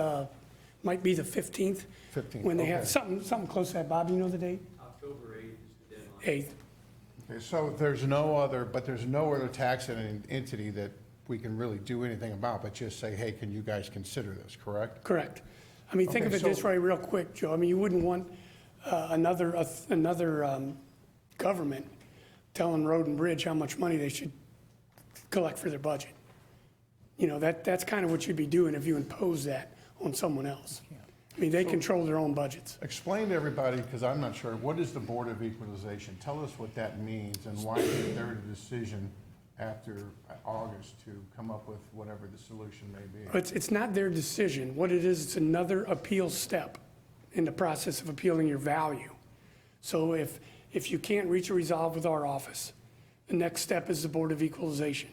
might be the 15th. 15th, When they have okay. something close to that. Bob, you know the date? October 8th is the deadline. 8th. Okay, so there's no other tax entity that we can really do anything about, but just say, hey, can you guys consider this, correct? Correct. I mean, think Okay, of it this so- way real quick, Joe. I mean, you wouldn't want another government telling Road and Bridge how much money they should collect for their budget. You know, that's kind of what you'd be doing if you impose that on someone else. I mean, they control their own budgets. Explain to everybody, because I'm not sure, what is the Board of Equalization? Tell us what that means and why is there a decision after August to come up with whatever the solution may be? It's not their decision. What it is, it's another appeal step in the process of appealing your value. So if you can't reach a resolve with our office, the next step is the Board of Equalization.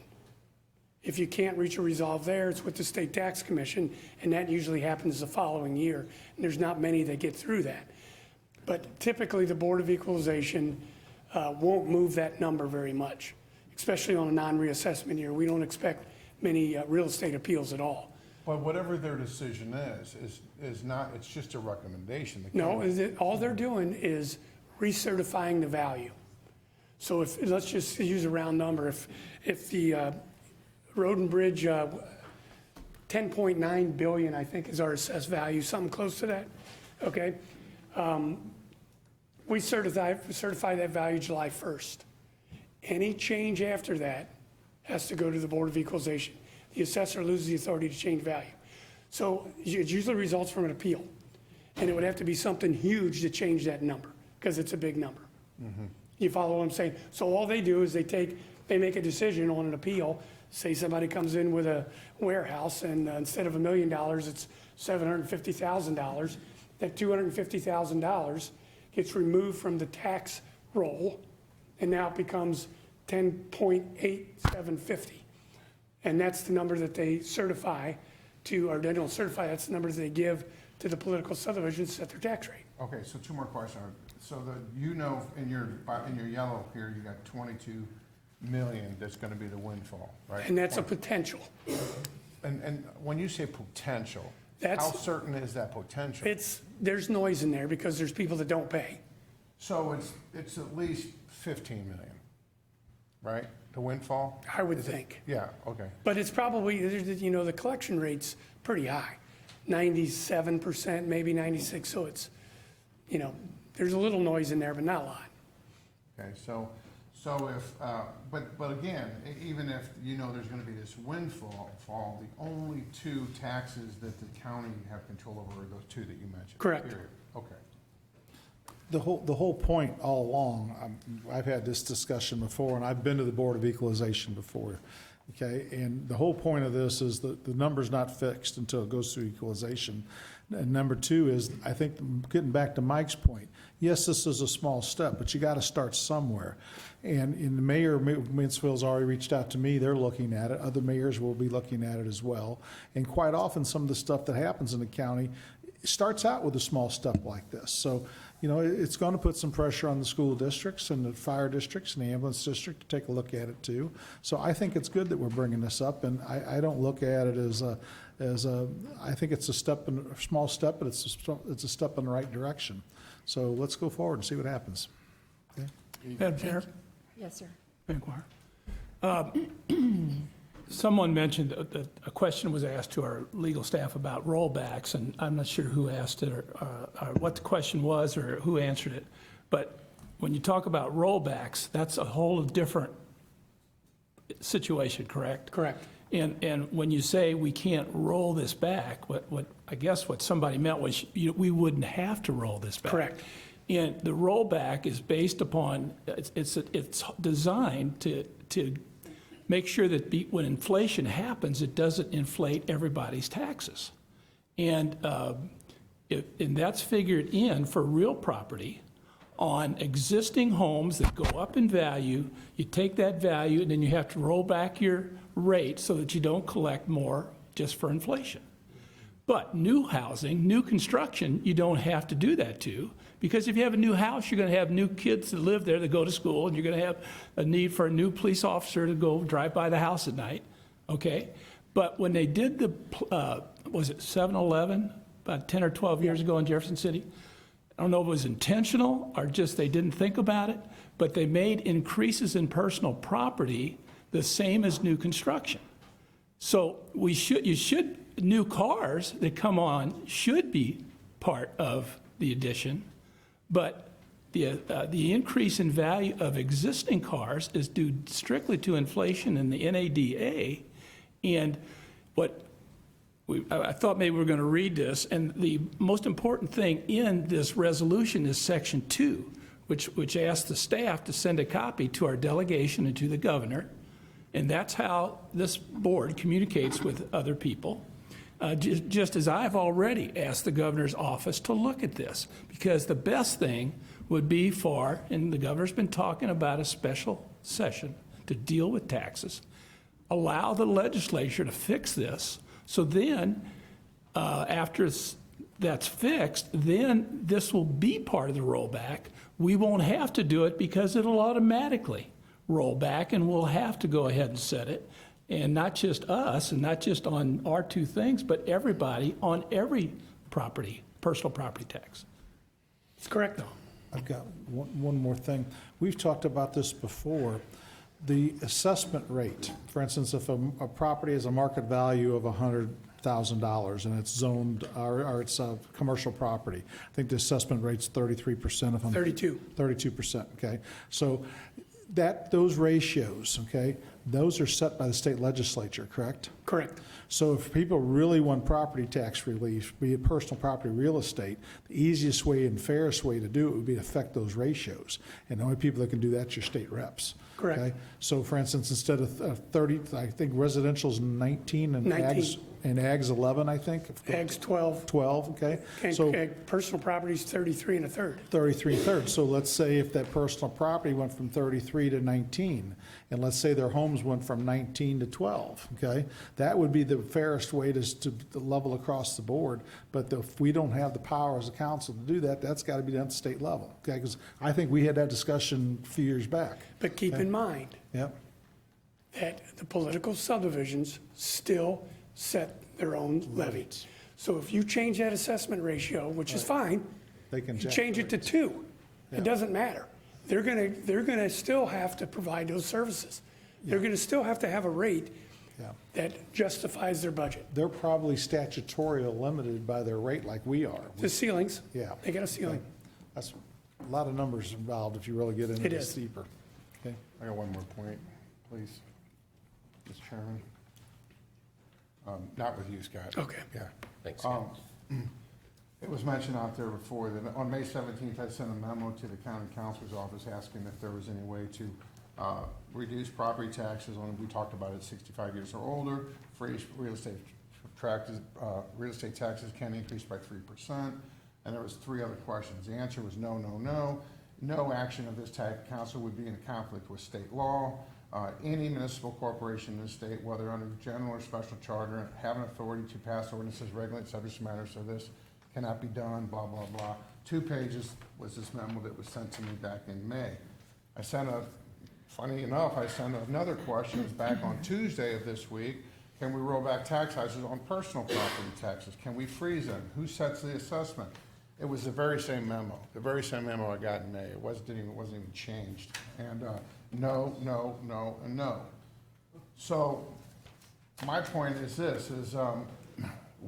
If you can't reach a resolve there, it's with the State Tax Commission, and that usually happens the following year. And there's not many that get through that. But typically, the Board of Equalization won't move that number very much, especially on a non-reassessment year. We don't expect many real estate appeals at all. But whatever their decision is not, it's just a recommendation. The No, county- all they're doing is recertifying the value. So if, let's just use a round number, if the Road and Bridge, 10.9 billion, I think is our assessed value, something close to that, okay? We certify that value July 1st. Any change after that has to go to the Board of Equalization. The assessor loses the authority to change value. So it usually results from an appeal. And it would have to be something huge to change that number, because it's a big number. You follow what I'm saying? So all they do is they make a decision on an appeal. Say somebody comes in with a warehouse and instead of $1 million, it's $750,000. That $250,000 gets removed from the tax roll and now it becomes 10.8750. And that's the number that they certify to, or they don't certify, that's the numbers they give to the political subdivisions to set their tax rate. Okay, so two more questions. So in your yellow here, you got 22 million that's gonna be the windfall, right? And that's a potential. And when you say potential, That's- how certain is that potential? There's noise in there because there's people that don't pay. So it's at least 15 million, right? The windfall? I would think. Yeah, okay. But it's probably, you know, the collection rate's pretty high, 97%, maybe 96, so it's, you know, there's a little noise in there, but not a lot. Okay, so if, but again, even if you know there's gonna be this windfall, the only two taxes that the county have control over are those two that you mentioned. Correct. Period. Okay. The whole point all along, I've had this discussion before, and I've been to the Board of Equalization before, okay? And the whole point of this is that the number's not fixed until it goes through equalization. And number two is, I think, getting back to Mike's point, yes, this is a small step, but you got to start somewhere. And the mayor of Mansfield's already reached out to me. They're looking at it. Other mayors will be looking at it as well. And quite often, some of the stuff that happens in the county starts out with a small step like this. So, you know, it's going to put some pressure on the school districts and the fire districts and the ambulance district to take a look at it too. So I think it's good that we're bringing this up, and I don't look at it as I think it's a small step, but it's a step in the right direction. So let's go forward and see what happens. Okay? Madam Chair? Yes, sir. Inquire. Someone mentioned that a question was asked to our legal staff about rollbacks, and I'm not sure who asked it or what the question was or who answered it. But when you talk about rollbacks, that's a whole different situation, correct? Correct. And when you say we can't roll this back, what I guess what somebody meant was we wouldn't have to roll this back. Correct. And the rollback is based upon, it's designed to make sure that when inflation happens, it doesn't inflate everybody's taxes. And that's figured in for real property on existing homes that go up in value. You take that value and then you have to roll back your rate so that you don't collect more just for inflation. But new housing, new construction, you don't have to do that to, because if you have a new house, you're going to have new kids that live there that go to school, and you're going to have a need for a new police officer to go drive by the house at night, okay? But when they did the, was it 7-Eleven, about 10 or 12 years ago in Jefferson City? I don't know if it was intentional or just they didn't think about it, but they made increases in personal property the same as new construction. So new cars that come on should be part of the addition, but the increase in value of existing cars is due strictly to inflation in the NADA. And I thought maybe we were going to read this, and the most important thing in this resolution is Section 2, which asks the staff to send a copy to our delegation and to the governor, and that's how this board communicates with other people. Just as I've already asked the governor's office to look at this, because the best thing would be for, and the governor's been talking about a special session to deal with taxes, allow the legislature to fix this, so then after that's fixed, then this will be part of the rollback. We won't have to do it because it'll automatically roll back, and we'll have to go ahead and set it. And not just us, and not just on our two things, but everybody on every property, personal property tax. That's correct. I've got one more thing. We've talked about this before. The assessment rate, for instance, if a property has a market value of $100,000 and it's zoned, or it's a commercial property, I think the assessment rate's 33%. 32%, okay? So those ratios, okay, those are set by the state legislature, correct? Correct. So if people really want property tax relief, be it personal property, real estate, the easiest way and fairest way to do it would be to affect those ratios. And the only people that can do that are your state reps. Correct. Okay? So for instance, instead of 30, I think residential's 19 and 19. Ag's 11, I think. Ag's 12. 12, okay? So Personal property's 33 and a third. 33 and a third. So let's say if that personal property went from 33 to 19, and let's say their homes went from 19 to 12, okay? That would be the fairest way to level across the board. But if we don't have the power as a council to do that, that's got to be done at the state level, okay? Because I think we had that discussion a few years back. But keep in mind Yep. that the political subdivisions still set their own levy. So if you change that assessment ratio, which is fine, They can you change it to 2. It doesn't matter. They're gonna still have to provide those services. They're gonna still have to have a rate that justifies their budget. They're probably statutorily limited by their rate like we are. The ceilings. Yeah. They got a ceiling. That's a lot of numbers involved if you really get into It this is. deeper. Okay. I got one more point, please, Mr. Chairman. Not with you, Scott. Okay. Yeah. Thanks. It was mentioned out there before that on May 17th, I sent a memo to the county councilor's office asking if there was any way to reduce property taxes on, we talked about it, 65 years or older, free real estate taxes can increase by 3%. And there was 3 other questions. The answer was no, no, no. No action of this type, council would be in conflict with state law. Any municipal corporation in the state, whether under general or special charter, have an authority to pass ordinances, regulate subject matters, so this cannot be done, blah, blah, blah. 2 pages was this memo that was sent to me back in May. Funny enough, I sent another question, it was back on Tuesday of this week. Can we roll back tax houses on personal property taxes? Can we freeze them? Who sets the assessment? It was the very same memo I got in May. It wasn't even changed. And no, no, no, and no. So my point is this,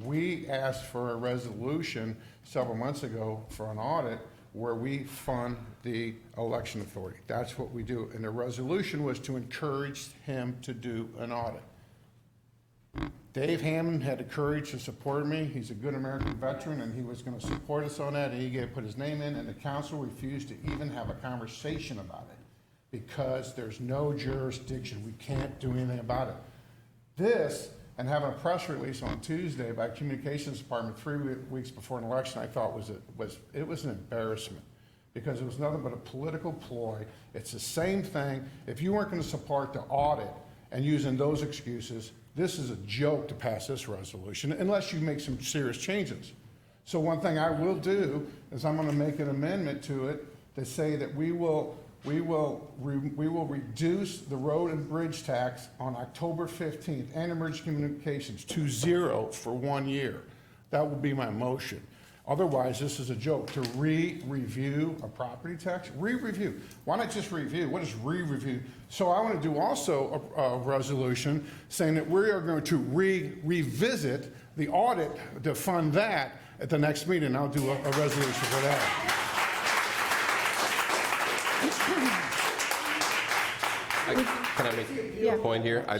we asked for a resolution several months ago for an audit where we fund the election authority. That's what we do. And the resolution was to encourage him to do an audit. Dave Hammond had the courage to support me. He's a good American veteran, and he was going to support us on that, and he put his name in, and the council refused to even have a conversation about it because there's no jurisdiction. We can't do anything about it. This, and having a press release on Tuesday by Communications Department 3 weeks before an election, I thought was an embarrassment because it was nothing but a political ploy. It's the same thing. If you weren't going to support the audit and using those excuses, This is a joke to pass this resolution unless you make some serious changes. So one thing I will do is I'm going to make an amendment to it to say that we will reduce the road and bridge tax on October 15th and emergency communications to 0 for 1 year. That will be my motion. Otherwise, this is a joke. To review a property tax, re-review. Why not just review? What is re-review? So I want to do also a resolution saying that we are going to revisit the audit to fund that at the next meeting. I'll do a resolution for that. Can I make a point here? I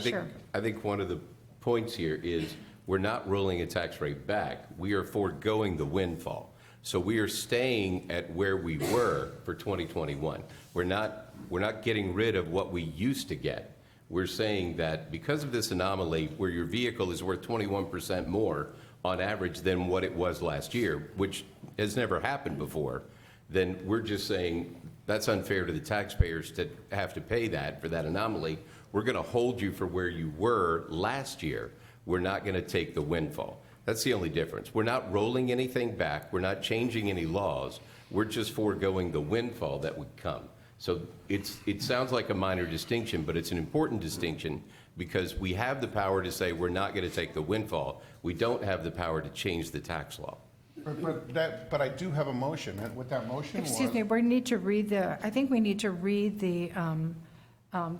think one of the points here is we're not rolling a tax rate back. We are foregoing the windfall. So we are staying at where we were for 2021. We're not getting rid of what we used to get. We're saying that because of this anomaly where your vehicle is worth 21% more on average than what it was last year, which has never happened before, then we're just saying that's unfair to the taxpayers to have to pay that for that anomaly. We're going to hold you for where you were last year. We're not going to take the windfall. That's the only difference. We're not rolling anything back. We're not changing any laws. We're just foregoing the windfall that would come. So it sounds like a minor distinction, but it's an important distinction because we have the power to say we're not going to take the windfall. We don't have the power to change the tax law. But I do have a motion, and what that motion was... Excuse me, we need to read I think we need to read the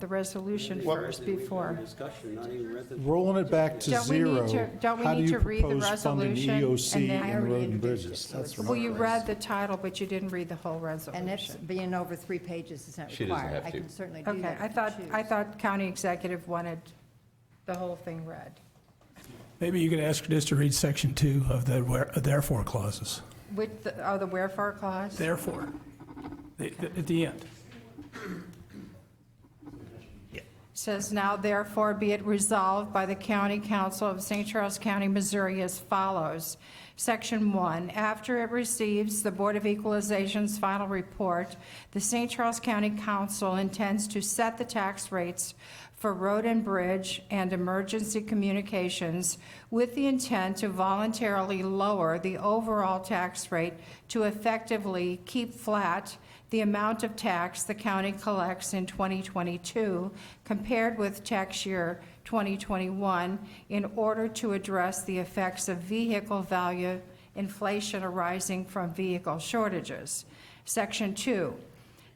resolution first before. Rolling it back to Don't we need 0, don't we how do need you to read the propose funding resolution, EOC and then- and road and bridges? That's Well, you read the title, but you didn't read the whole And it's resolution. being over 3 pages is not She doesn't required. have I to. can certainly do Okay, that. I thought county executive wanted the whole thing read. Maybe you could ask just to read section 2 of the therefore clauses. With the wherefore clause? Therefore, at the end. Says, now therefore be it resolved by the County Council of St. Charles County, Missouri as follows. Section 1, after it receives the Board of Equalization's final report, the St. Charles County Council intends to set the tax rates for road and bridge and emergency communications with the intent to voluntarily lower the overall tax rate to effectively keep flat the amount of tax the county collects in 2022 compared with tax year 2021 in order to address the effects of vehicle value inflation arising from vehicle shortages. Section 2,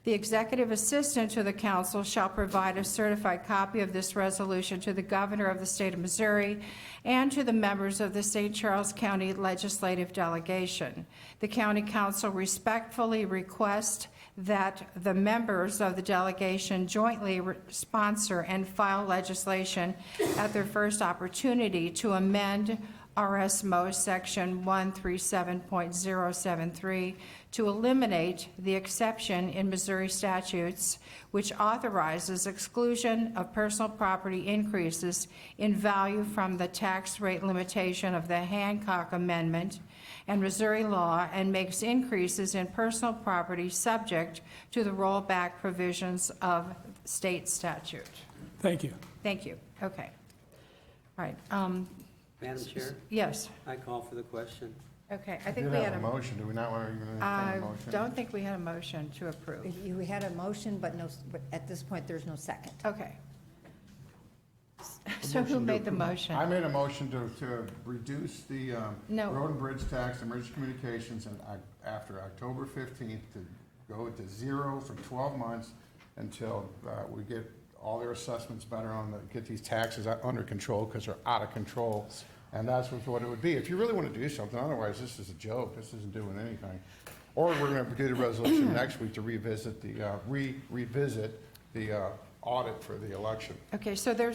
the executive assistant to the council shall provide a certified copy of this resolution to the governor of the state of Missouri and to the members of the St. Charles County Legislative Delegation. The county council respectfully requests that the members of the delegation jointly sponsor and file legislation at their first opportunity to amend RSMO Section 137.073 to eliminate the exception in Missouri statutes which authorizes exclusion of personal property increases in value from the tax rate limitation of the Hancock Amendment and Missouri law and makes increases in personal property subject to the rollback provisions of state statute. Thank you. Thank you. Okay. All right. Madam Chair, Yes. I call for the question. Okay. I We think did we have had a motion, do we not want to even I entertain a motion? don't think we had a motion to approve. We had a motion, but but at this point, there's no second. Okay. So who made the motion? I made a motion to reduce the No. road and bridge tax, emergency communications, and after October 15th to go to 0 for 12 months until we get all their assessments better get these taxes under control because they're out of control. And that's what it would be. If you really want to do something, otherwise this is a joke. This isn't doing anything. Or we're going to do the resolution next week to revisit the audit for the election. Okay, so there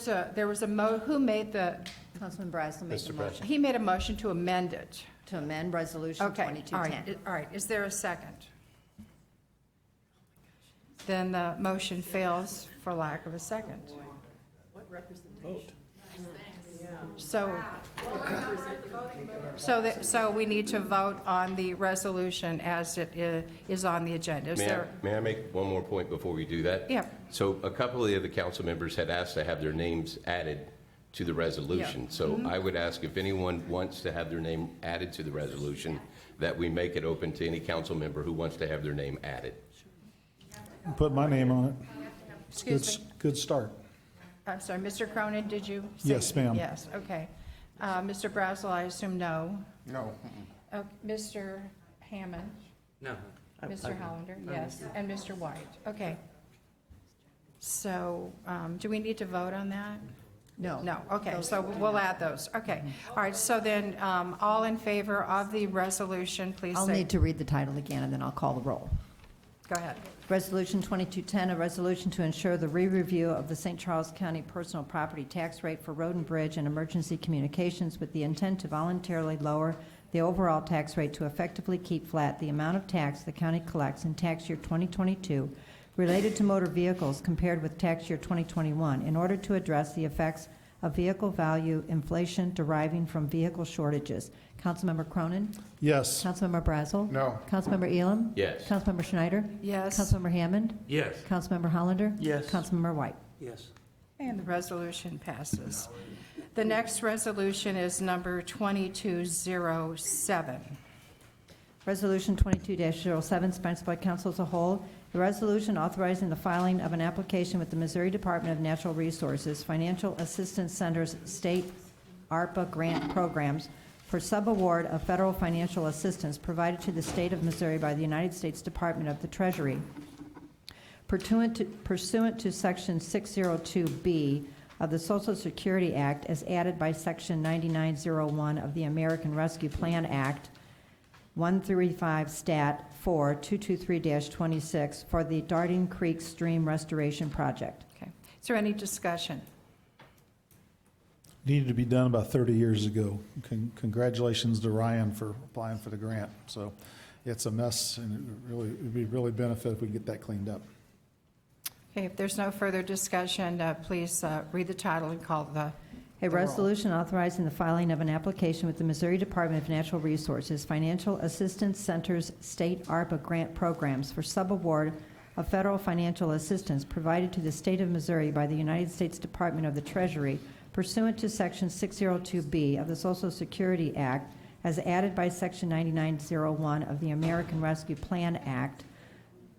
was who made the, Councilman Brazel made the Mr. motion he made a motion to amend it. to amend Resolution Okay, 2210. all right. Is there a second? Then the motion fails for lack of a second. What representation? So we need to vote on the resolution as it is on the agenda. May I make one more point before we do that? Yeah. So a couple of the other council members had asked to have their names added to the resolution. So I would ask if anyone wants to have their name added to the resolution, that we make it open to any council member who wants to have their name added. Put my name on it. Excuse me. Good start. I'm sorry, Mr. Cronin, did you say? Yes, ma'am. Yes, okay. Mr. Brazel, I assume no. No. Mr. Hammond? No. Mr. Hollander, yes, and Mr. White. Okay. So, do we need to vote on that? No. No, okay, so we'll add those. Okay. All right, so then, all in favor of the resolution, please say. I'll need to read the title again, and then I'll call the roll. Go ahead. Resolution 2210, a resolution to ensure the re-review of the St. Charles County personal property tax rate for road and bridge and emergency communications with the intent to voluntarily lower the overall tax rate to effectively keep flat the amount of tax the county collects in tax year 2022 related to motor vehicles compared with tax year 2021 in order to address the effects of vehicle value inflation deriving from vehicle shortages. Councilmember Cronin? Yes. Councilmember Brazel? No. Councilmember Elam? Yes. Councilmember Schneider? Yes. Councilmember Hammond? Yes. Councilmember Hollander? Yes. Councilmember White? Yes. And the resolution passes. The next resolution is number 2207. Resolution 22-07, sponsored by council as a whole. The resolution authorizing the filing of an application with the Missouri Department of Natural Resources Financial Assistance Center's state ARPA grant programs for subaward of federal financial assistance provided to the state of Missouri by the United States Department of the Treasury. Pursuant to Section 602B of the Social Security Act as added by Section 9901 of the American Rescue Plan Act, 135 Stat 4 223-26 for the Darting Creek Stream Restoration Project. Okay. Is there any discussion? Needed to be done about 30 years ago. Congratulations to Ryan for applying for the grant. So it's a mess, and it would be really benefit if we could get that cleaned up. Okay, if there's no further discussion, please read the title and call the A roll. resolution authorizing the filing of an application with the Missouri Department of Natural Resources Financial Assistance Center's state ARPA grant programs for subaward of federal financial assistance provided to the state of Missouri by the United States Department of the Treasury pursuant to Section 602B of the Social Security Act as added by Section 9901 of the American Rescue Plan Act,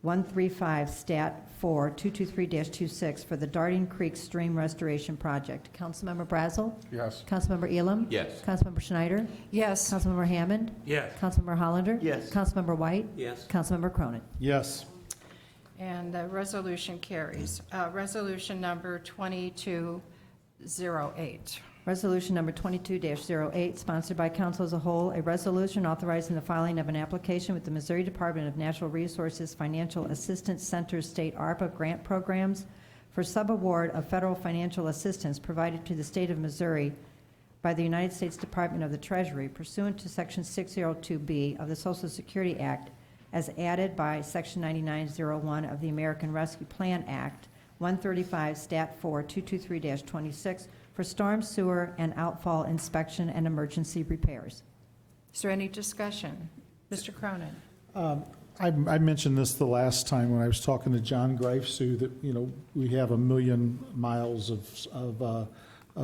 135 Stat 4 223-26 for the Darting Creek Stream Restoration Project. Councilmember Brazel? Yes. Councilmember Elam? Yes. Councilmember Schneider? Yes. Councilmember Hammond? Yes. Councilmember Hollander? Yes. Councilmember White? Yes. Councilmember Cronin? Yes. And the resolution carries. Resolution number 2208. Resolution number 22-08, sponsored by council as a whole, a resolution authorizing the filing of an application with the Missouri Department of Natural Resources Financial Assistance Center's state ARPA grant programs for subaward of federal financial assistance provided to the state of Missouri by the United States Department of the Treasury pursuant to Section 602B of the Social Security Act as added by Section 9901 of the American Rescue Plan Act, 135 Stat 4 223-26 for storm sewer and outfall inspection and emergency repairs. Is there any discussion? Mr. Cronin? I mentioned this the last time when I was talking to John Greifsue that, we have 1 million miles of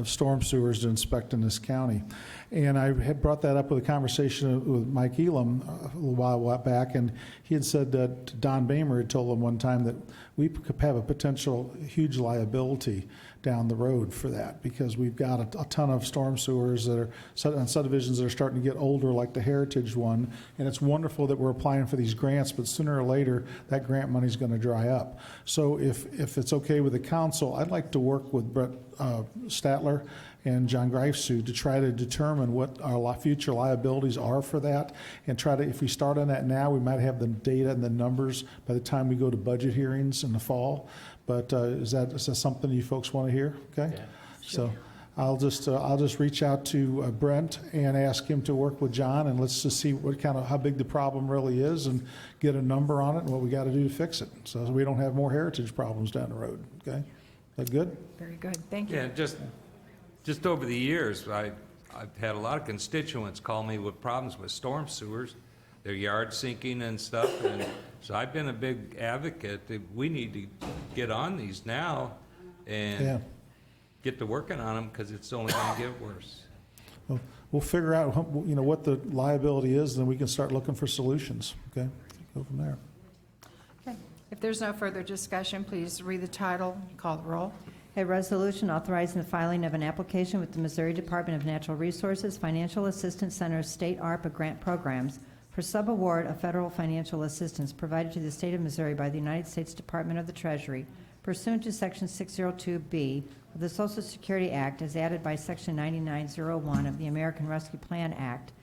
storm sewers to inspect in this county. And I had brought that up with a conversation with Mike Elam a little while back, and he had said that Don Bamer had told him one time that we could have a potential huge liability down the road for that because we've got a ton of storm sewers that are on subdivisions that are starting to get older, like the Heritage one. And it's wonderful that we're applying for these grants, but sooner or later that grant money is going to dry up. So if it's okay with the council, I'd like to work with Brett Statler and John Greifsue to try to determine what our future liabilities are for that, and try to, if we start on that now, we might have the data and the numbers by the time we go to budget hearings in the fall. But is that something you folks want to hear? Okay. Yeah. So I'll just reach out to Brent and ask him to work with John, and let's just see how big the problem really is, and get a number on it and what we got to do to fix it, so we don't have more heritage problems down the road. Okay. Is that good? Very good. Thank you. Yeah, just over the years, I've had a lot of constituents call me with problems with storm sewers, their yard sinking and stuff, and so I've been a big advocate that we need to get on these now, and get to working on them because it's only going to get worse. Well, we'll figure out, what the liability is, then we can start looking for solutions, okay? Go from there. Okay. If there's no further discussion, please read the title, call the roll. A resolution authorizing the filing of an application with the Missouri Department of Natural Resources Financial Assistance Center's state ARPA grant programs for subaward of federal financial assistance provided to the state of Missouri by the United States Department of the Treasury pursuant to Section 602B of the Social Security Act as added by Section 9901 of the American Rescue Plan Act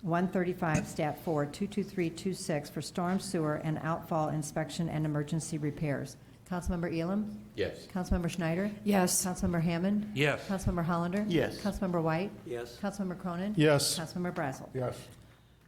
135 Stat 4 22326 for storm sewer and outfall inspection and emergency repairs. Councilmember Elam? Yes. Councilmember Schneider? Yes. Councilmember Hammond? Yes. Councilmember Hollander? Yes. Councilmember White? Yes. Councilmember Cronin? Yes. Councilmember Brazel? Yes.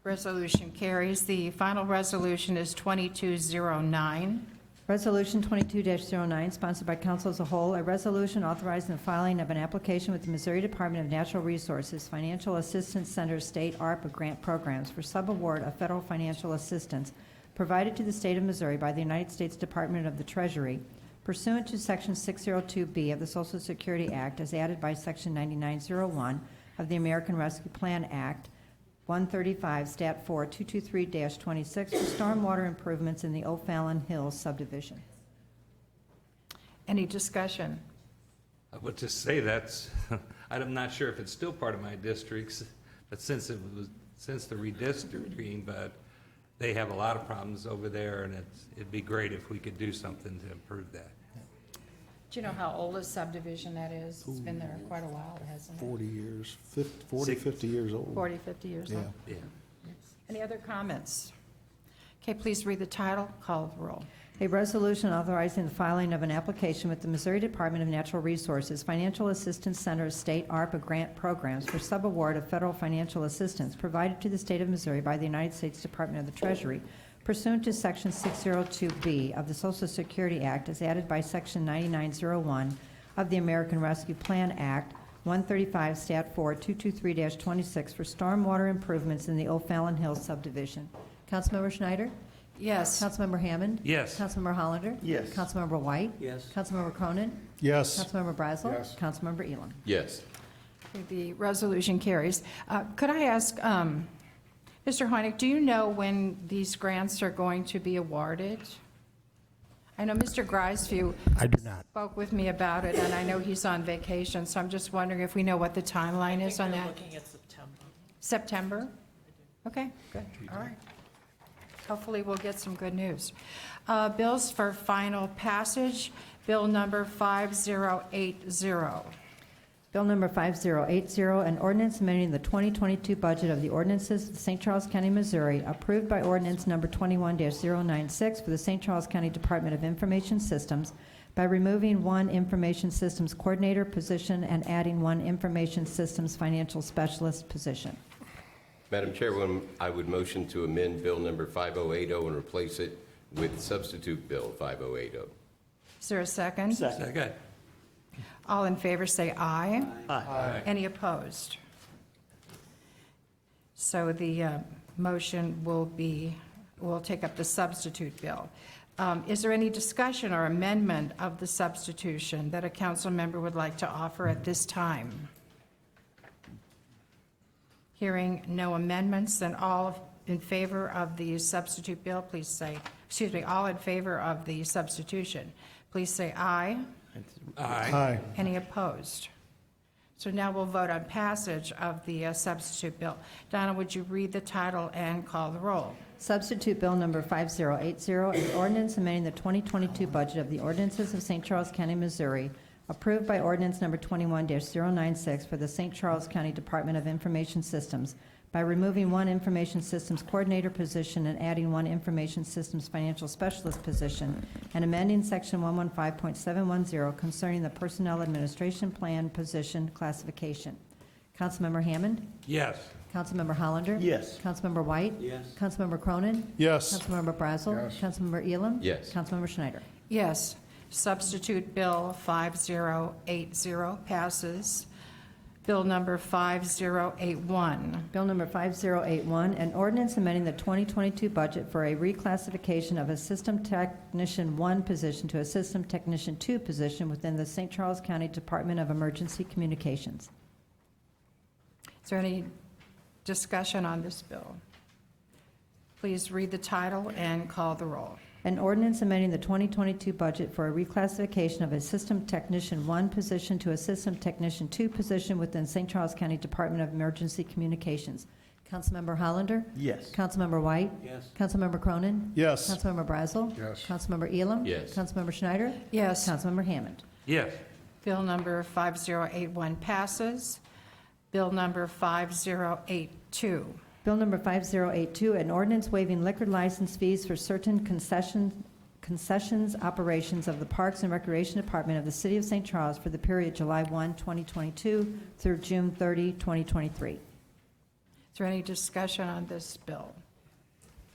Resolution carries. The final resolution is 2209. Resolution 22-09, sponsored by council as a whole, a resolution authorizing the filing of an application with the Missouri Department of Natural Resources Financial Assistance Center state ARPA grant programs for subaward of federal financial assistance provided to the state of Missouri by the United States Department of the Treasury pursuant to Section 602B of the Social Security Act as added by Section 9901 of the American Rescue Plan Act 135 Stat 4 223-26 for stormwater improvements in the O'Fallon Hills subdivision. Any discussion? I would just say that's, I'm not sure if it's still part of my districts, but since the redistricting, but they have a lot of problems over there, and it'd be great if we could do something to improve that. Do you know how old a subdivision that is? It's been there quite a while, hasn't it? 40 years, 50 years old. 40, 50 years old. Yeah. Any other comments? Okay, please read the title, call the roll. A resolution authorizing the filing of an application with the Missouri Department of Natural Resources Financial Assistance Center state ARPA grant programs for subaward of federal financial assistance provided to the state of Missouri by the United States Department of the Treasury pursuant to Section 602B of the Social Security Act as added by Section 9901 of the American Rescue Plan Act 135 Stat 4 223-26 for stormwater improvements in the O'Fallon Hills subdivision. Councilmember Schneider? Yes. Councilmember Hammond? Yes. Councilmember Hollander? Yes. Councilmember White? Yes. Councilmember Cronin? Yes. Councilmember Brazel? Yes. Councilmember Elam? Yes. The resolution carries. Could I ask, Mr. Hoynick, do you know when these grants are going to be awarded? I know Mr. Greisview I do not. spoke with me about it, and I know he's on vacation, so I'm just wondering if we know what the timeline is on that. Looking at September. September? Okay, good, all right. Hopefully, we'll get some good news. Bills for final passage, Bill number 5080. Bill number 5080, an ordinance amending the 2022 budget of the ordinances of St. Charles County, Missouri, approved by ordinance number 21-096 for the St. Charles County Department of Information Systems by removing one Information Systems Coordinator position and adding one Information Systems Financial Specialist position. Madam Chairwoman, I would motion to amend Bill number 5080 and replace it with substitute Bill 5080. Is there a second? Second. All in favor say aye. Aye. Any opposed? So the motion will take up the substitute bill. Is there any discussion or amendment of the substitution that a council member would like to offer at this time? Hearing no amendments, then all in favor of the substitute bill, please say, all in favor of the substitution, please say aye. Aye. Aye. Any opposed? So now we'll vote on passage of the substitute bill. Donna, would you read the title and call the roll? Substitute Bill number 5080, an ordinance amending the 2022 budget of the ordinances of St. Charles County, Missouri, approved by ordinance number 21-096 for the St. Charles County Department of Information Systems by removing one Information Systems Coordinator position and adding one Information Systems Financial Specialist position, and amending Section 115.710 concerning the Personnel Administration Plan position classification. Councilmember Hammond? Yes. Councilmember Hollander? Yes. Councilmember White? Yes. Councilmember Cronin? Yes. Councilmember Brazel? Yes. Councilmember Elam? Yes. Councilmember Schneider? Yes. Substitute Bill 5080 passes. Bill number 5081. Bill number 5081, an ordinance amending the 2022 budget for a reclassification of a System Technician 1 position to a System Technician 2 position within the St. Charles County Department of Emergency Communications. Is there any discussion on this bill? Please read the title and call the roll. An ordinance amending the 2022 budget for a reclassification of a System Technician 1 position to a System Technician 2 position within St. Charles County Department of Emergency Communications. Councilmember Hollander? Yes. Councilmember White? Yes. Councilmember Cronin? Yes. Councilmember Brazel? Yes. Councilmember Elam? Yes. Councilmember Schneider? Yes. Councilmember Hammond? Yes. Bill number 5081 passes. Bill number 5082. Bill number 5082, an ordinance waiving liquor license fees for certain concessions operations of the Parks and Recreation Department of the City of St. Charles for the period July 1, 2022 through June 30, 2023. Is there any discussion on this bill?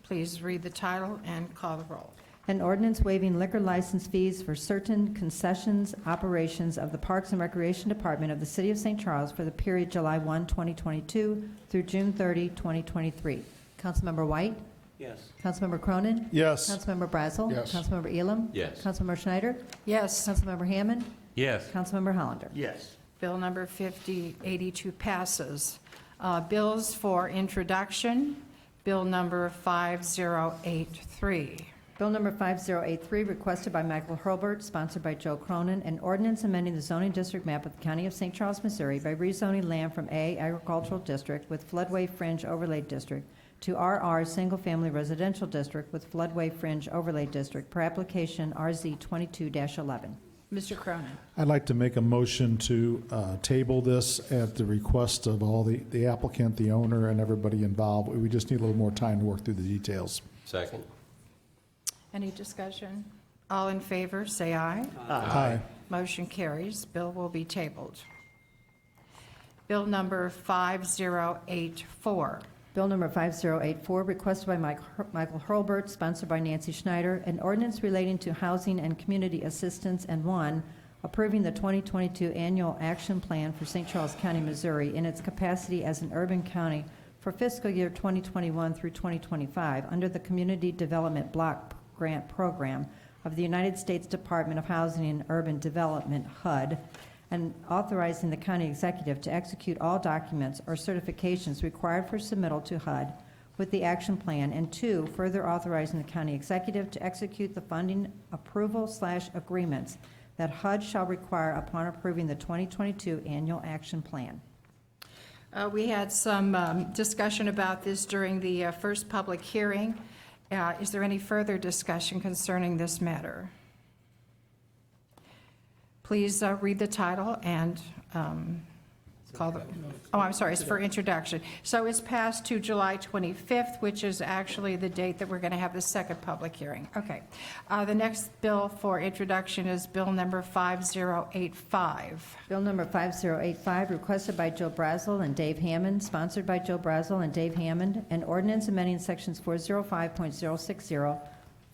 Please read the title and call the roll. An ordinance waiving liquor license fees for certain concessions operations of the Parks and Recreation Department of the City of St. Charles for the period July 1, 2022 through June 30, 2023. Councilmember White? Yes. Councilmember Cronin? Yes. Councilmember Brazel? Yes. Councilmember Elam? Yes. Councilmember Schneider? Yes. Councilmember Hammond? Yes. Councilmember Hollander? Yes. Bill number 5082 passes. Bills for introduction. Bill number 5083. Bill number 5083, requested by Michael Hurlbert, sponsored by Joe Cronin, an ordinance amending the zoning district map of the County of St. Charles, Missouri by rezoning land from A Agricultural District with Floodway Fringe Overlay District to RR Single Family Residential District with Floodway Fringe Overlay District per application RZ 22-11. Mr. Cronin. I'd like to make a motion to table this at the request of all the applicant, the owner, and everybody involved. We just need a little more time to work through the details. Second. Any discussion? All in favor, say aye. Aye. Motion carries. Bill will be tabled. Bill number 5084. Bill number 5084, requested by Michael Hurlbert, sponsored by Nancy Schneider, an ordinance relating to housing and community assistance, and one, approving the 2022 Annual Action Plan for St. Charles County, Missouri in its capacity as an urban county for fiscal year 2021 through 2025 under the Community Development Block Grant Program of the United States Department of Housing and Urban Development, HUD, and authorizing the county executive to execute all documents or certifications required for submittal to HUD with the action plan, and two, further authorizing the county executive to execute the funding approval/agreements that HUD shall require upon approving the 2022 annual action plan. We had some discussion about this during the first public hearing. Is there any further discussion concerning this matter? Please read the title and call the, oh, I'm sorry, it's for introduction. So it's passed to July 25th, which is actually the date that we're going to have the second public hearing. Okay. The next bill for introduction is Bill number 5085. Bill number 5085, requested by Joe Brazel and Dave Hammond, sponsored by Joe Brazel and Dave Hammond, an ordinance amending sections 405.060,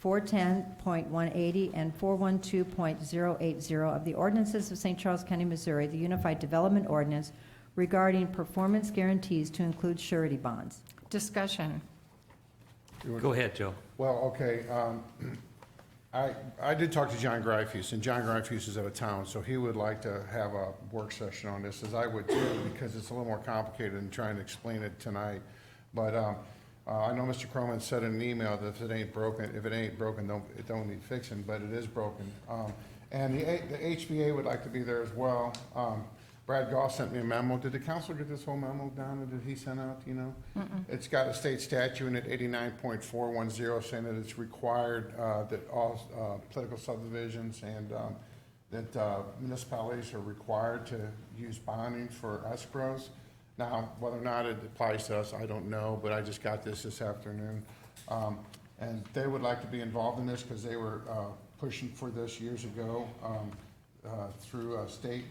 410.180, and 412.080 of the ordinances of St. Charles County, Missouri, the Unified Development Ordinance regarding performance guarantees to include surety bonds. Discussion. Go ahead, Joe. Well, okay, I did talk to John Greifus, and John Greifus is out of town, so he would like to have a work session on this, as I would too, because it's a little more complicated than trying to explain it tonight. But I know Mr. Croman said in an email that if it ain't broken, it don't need fixing, but it is broken. And the HBA would like to be there as well. Brad Goff sent me a memo. Did the council get this whole memo down, or did he send out, you know? It's got a state statute in it, 89.410, saying that it's required that all political subdivisions and that municipalities are required to use bonding for escrows. Now, whether or not it applies to us, I don't know, but I just got this afternoon. And they would like to be involved in this because they were pushing for this years ago through the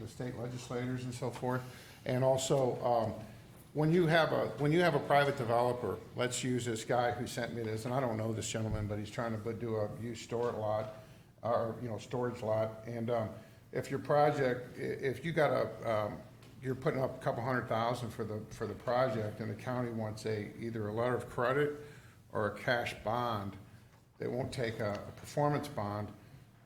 state legislators and so forth. And also, when you have a private developer, let's use this guy who sent me this, and I don't know this gentleman, but he's trying to do a used storage lot, or storage lot. And if your project, if you got a you're putting up a couple $100,000 for the project, and the county wants either a letter of credit or a cash bond. They won't take a performance bond.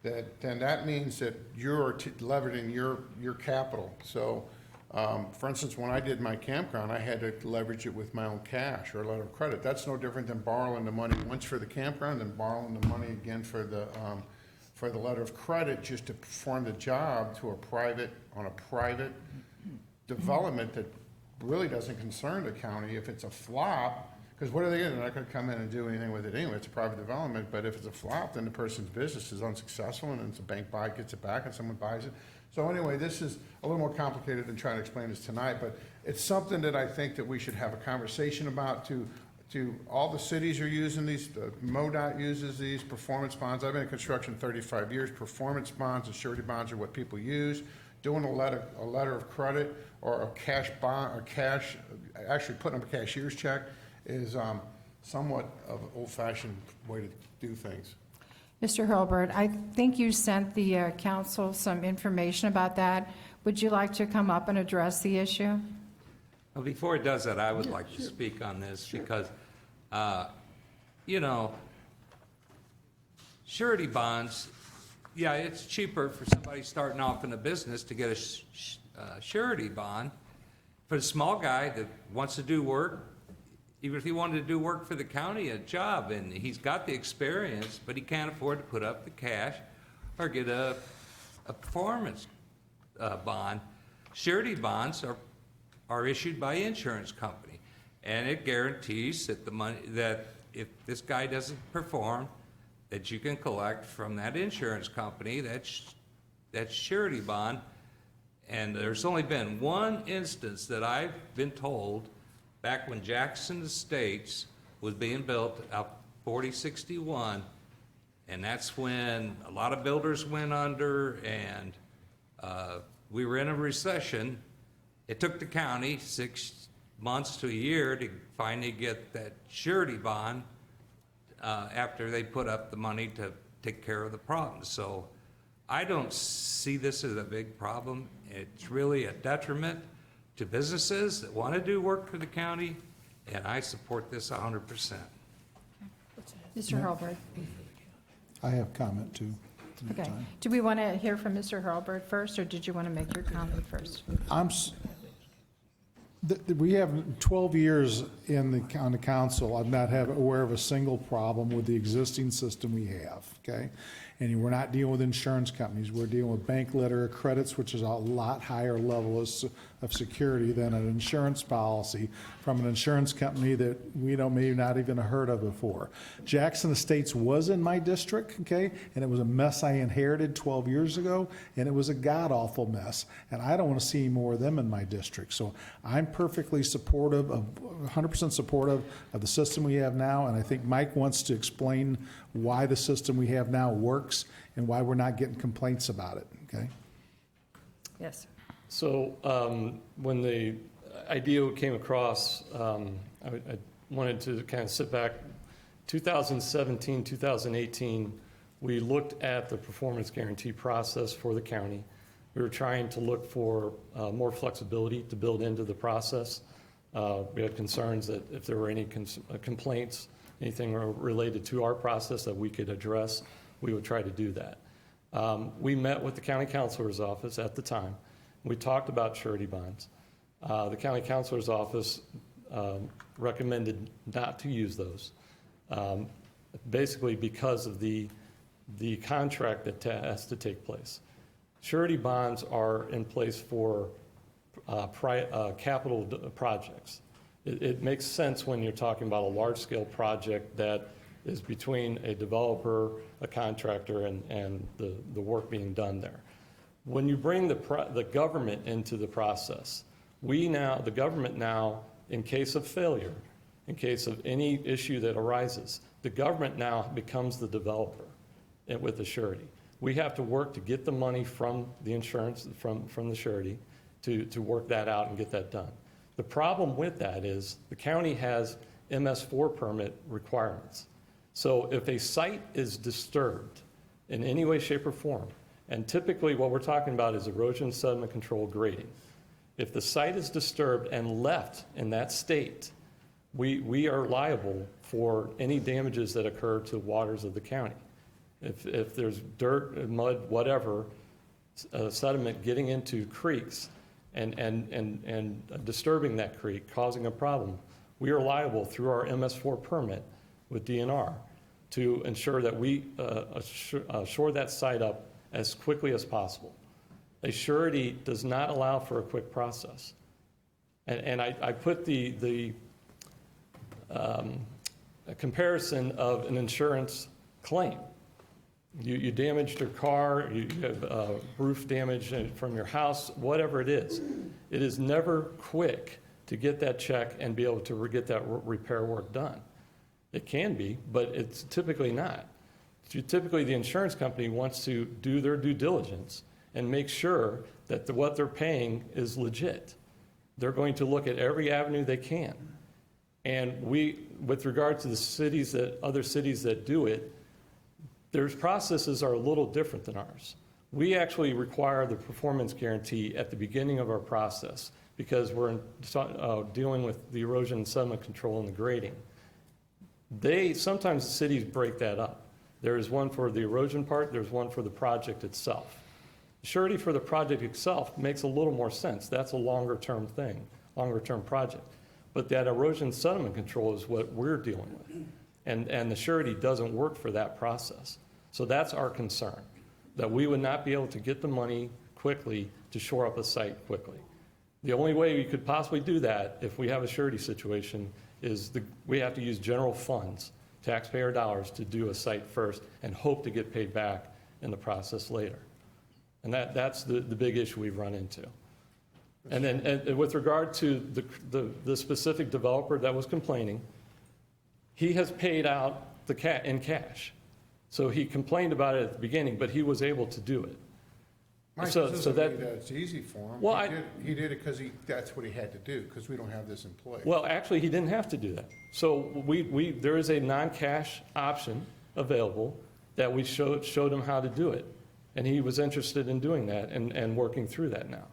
Then that means that you're leveraging your capital. So, for instance, when I did my campground, I had to leverage it with my own cash or a letter of credit. That's no different than borrowing the money once for the campground and borrowing the money again for the letter of credit, just to perform the job on a private development that really doesn't concern the county. If it's a flop, because what are they going to do? They're not going to come in and do anything with it anyway. It's a private development. But if it's a flop, then the person's business is unsuccessful, and then the bank gets it back, and someone buys it. So anyway, this is a little more complicated than trying to explain this tonight, but it's something that I think that we should have a conversation about. To all the cities are using these. MoDOT uses these performance bonds. I've been in construction 35 years. Performance bonds and surety bonds are what people use. Doing a letter of credit or a cash bond or actually putting up a cashier's check is somewhat of an old-fashioned way to do things. Mr. Hurlbert, I think you sent the council some information about that. Would you like to come up and address the issue? Well, before it does that, I would like to speak on this because, you know, surety bonds, yeah, it's cheaper for somebody starting off in a business to get a surety bond. For the small guy that wants to do work, even if he wanted to do work for the county, a job, and he's got the experience, but he can't afford to put up the cash or get a performance bond. Surety bonds are issued by insurance company, and it guarantees that the money, that if this guy doesn't perform, that you can collect from that insurance company that surety bond. And there's only been one instance that I've been told, back when Jackson Estates was being built out 4061, and that's when a lot of builders went under, and we were in a recession. It took the county 6 months to a year to finally get that surety bond after they put up the money to take care of the problem. So I don't see this as a big problem. It's really a detriment to businesses that want to do work for the county, and I support this 100%. Mr. Hurlbert. I have comment too. Okay. Do we want to hear from Mr. Hurlbert first, or did you want to make your comment first? We have 12 years on the council. I'm not aware of a single problem with the existing system we have, okay? And we're not dealing with insurance companies. We're dealing with bank letter of credits, which is a lot higher level of security than an insurance policy from an insurance company that we may not even have heard of before. Jackson Estates was in my district, okay? And it was a mess I inherited 12 years ago, and it was a god-awful mess. And I don't want to see any more of them in my district. So I'm perfectly supportive of, 100% supportive of the system we have now, and I think Mike wants to explain why the system we have now works and why we're not getting complaints about it, okay? Yes. So when the idea came across, I wanted to kind of sit back. 2017, 2018, we looked at the performance guarantee process for the county. We were trying to look for more flexibility to build into the process. We had concerns that if there were any complaints, anything related to our process that we could address, we would try to do that. We met with the county counselor's office at the time. We talked about surety bonds. The county counselor's office recommended not to use those, basically because of the contract that has to take place. Surety bonds are in place for capital projects. It makes sense when you're talking about a large-scale project that is between a developer, a contractor, and the work being done there. When you bring the government into the process, the government now, in case of failure, in case of any issue that arises, the government now becomes the developer with the surety. We have to work to get the money from the insurance, from the surety, to work that out and get that done. The problem with that is the county has MS4 permit requirements. So if a site is disturbed in any way, shape, or form, and typically what we're talking about is erosion sediment control grading. If the site is disturbed and left in that state, we are liable for any damages that occur to waters of the county. If there's dirt, mud, whatever, sediment getting into creeks and disturbing that creek, causing a problem, we are liable through our MS4 permit with DNR to ensure that we shore that site up as quickly as possible. A surety does not allow for a quick process. And I put the comparison of an insurance claim. You damaged your car, you have roof damage from your house, whatever it is. It is never quick to get that check and be able to get that repair work done. It can be, but it's typically not. Typically, the insurance company wants to do their due diligence and make sure that what they're paying is legit. They're going to look at every avenue they can. And with regard to the other cities that do it, their processes are a little different than ours. We actually require the performance guarantee at the beginning of our process because we're dealing with the erosion and sediment control and the grading. Sometimes the cities break that up. There is one for the erosion part, there's one for the project itself. Surety for the project itself makes a little more sense. That's a longer term thing, longer term project. But that erosion sediment control is what we're dealing with. And the surety doesn't work for that process. So that's our concern, that we would not be able to get the money quickly to shore up a site quickly. The only way we could possibly do that if we have a surety situation is we have to use general funds, taxpayer dollars, to do a site first and hope to get paid back in the process later. And that's the big issue we've run into. And then with regard to the specific developer that was complaining, he has paid out in cash. So he complained about it at the beginning, but he was able to do it. Mike, So this doesn't that- mean that it's easy for him. Well, He did it because that's what he had to do, because we don't have this in place. Well, actually, he didn't have to do that. So there is a non-cash option available that we showed him how to do it. And he was interested in doing that and working through that now.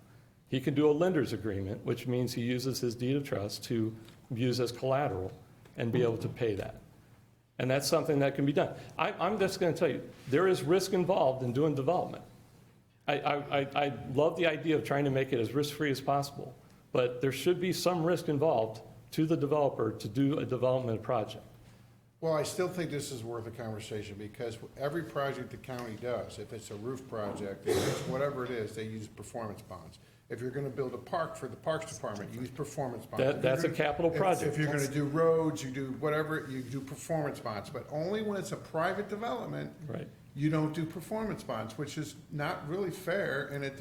He can do a lender's agreement, which means he uses his deed of trust to use as collateral and be able to pay that. And that's something that can be done. I'm just going to tell you, there is risk involved in doing development. I love the idea of trying to make it as risk-free as possible, but there should be some risk involved to the developer to do a development project. Well, I still think this is worth a conversation, because every project the county does, if it's a roof project, if it's whatever it is, they use performance bonds. If you're gonna build a park for the Parks Department, you use performance bonds. That's a capital project. If you're gonna do roads, you do whatever, you do performance bonds, but only when it's a private development. Right. You don't do performance bonds, which is not really fair, and it's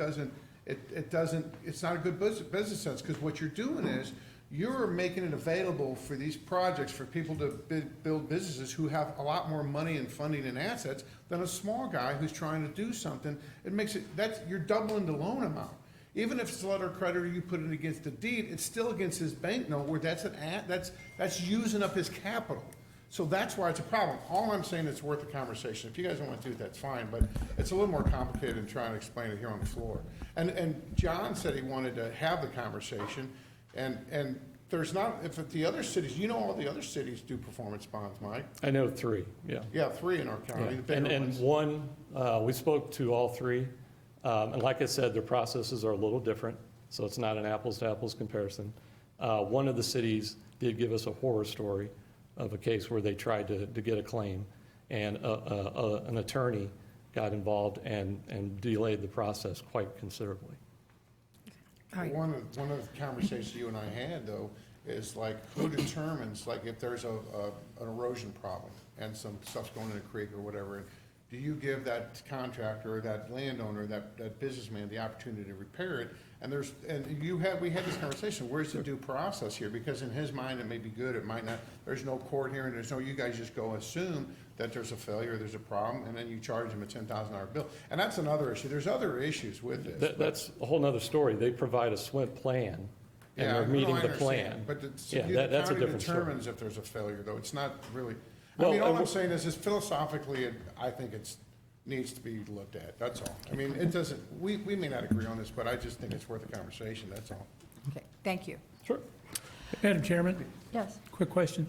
not a good business sense, because what you're doing is, you're making it available for these projects for people to build businesses who have a lot more money and funding and assets than a small guy who's trying to do something. It makes it, you're doubling the loan amount. Even if it's a letter of credit or you put it against the deed, it's still against his bank note, where that's using up his capital. So that's why it's a problem. All I'm saying, it's worth a conversation. If you guys don't want to do it, that's fine, but it's a little more complicated than trying to explain it here on the floor. And John said he wanted to have the conversation, and there's not, if the other cities, all the other cities do performance bonds, Mike? I know 3, yeah. Yeah, 3 in our county, the bigger And ones. one, we spoke to all 3, and like I said, their processes are a little different, so it's not an apples-to-apples comparison. One of the cities did give us a horror story of a case where they tried to get a claim, and an attorney got involved and delayed the process quite considerably. One of the conversations you and I had, though, is like, who determines, like, if there's an erosion problem and some stuff's going in a creek or whatever, do you give that contractor or that landowner, that businessman, the opportunity to repair it? And we had this conversation, where's the due process here? Because in his mind, it may be good, it might not. There's no court hearing, you guys just go assume that there's a failure, there's a problem, and then you charge them a $10,000 bill. And that's another issue. There's other issues with this. That's a whole nother story. They provide a SWIP plan, and they're meeting the plan. But the that's a county different story. determines if there's a failure, though. It's not really, Well, all I'm saying is philosophically, I think needs to be looked at, that's all. I mean, it doesn't, we may not agree on this, but I just think it's worth a conversation, that's all. Okay, thank you. Sure. Madam Chairman, Yes. quick question.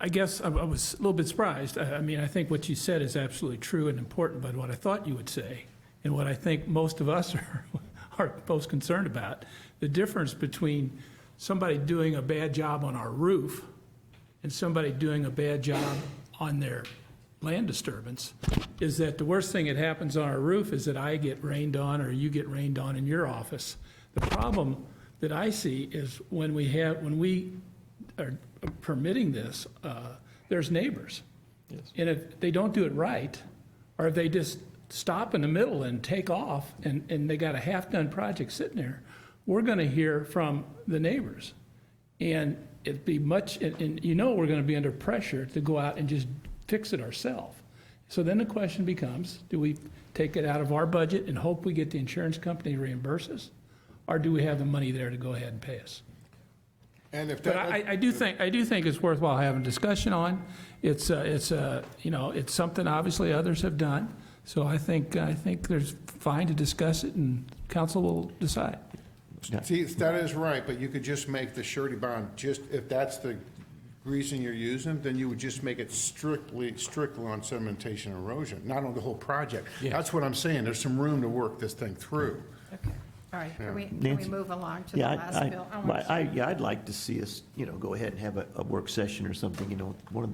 I guess I was a little bit surprised. I mean, I think what you said is absolutely true and important, but what I thought you would say, and what I think most of us are most concerned about, the difference between somebody doing a bad job on our roof and somebody doing a bad job on their land disturbance is that the worst thing that happens on our roof is that I get rained on or you get rained on in your office. The problem that I see is when we are permitting this, there's neighbors. Yes. And if they don't do it right, or if they just stop in the middle and take off and they got a half-done project sitting there, we're going to hear from the neighbors. And it'd be much, and you know we're going to be under pressure to go out and just fix it ourselves. So then the question becomes, do we take it out of our budget and hope we get the insurance company to reimburse us? Or do we have the money there to go ahead and pay us? And if But that, I do think it's worthwhile having a discussion on. It's something obviously others have done. So I think there's fine to discuss it and council will decide. see, that is right, but you could just make the surety bond, just, if that's the reason you're using, then you would just make it strictly on sedimentation and erosion, not on the whole project. Yeah. That's what I'm saying, there's some room to work this thing through. Okay, all right, can we Nancy? move along to the Yeah, last bill? I'd like to see us, go ahead and have a work session or something, one of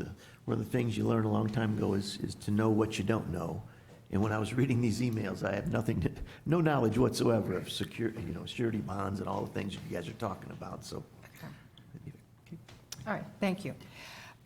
the things you learned a long time ago is to know what you don't know. And when I was reading these emails, I have no knowledge whatsoever of surety bonds and all the things that you guys are talking about, so. All right, thank you.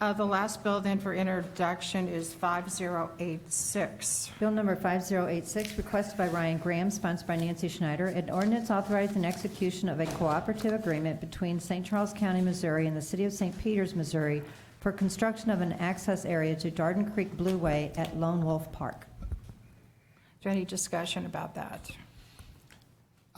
The last bill then for introduction is 5086. Bill number 5086, requested by Ryan Graham, sponsored by Nancy Schneider, an ordinance authorizing execution of a cooperative agreement between St. Charles County, Missouri and the City of St. Peters, Missouri for construction of an access area to Darden Creek Blue Way at Lone Wolf Park. Is there any discussion about that?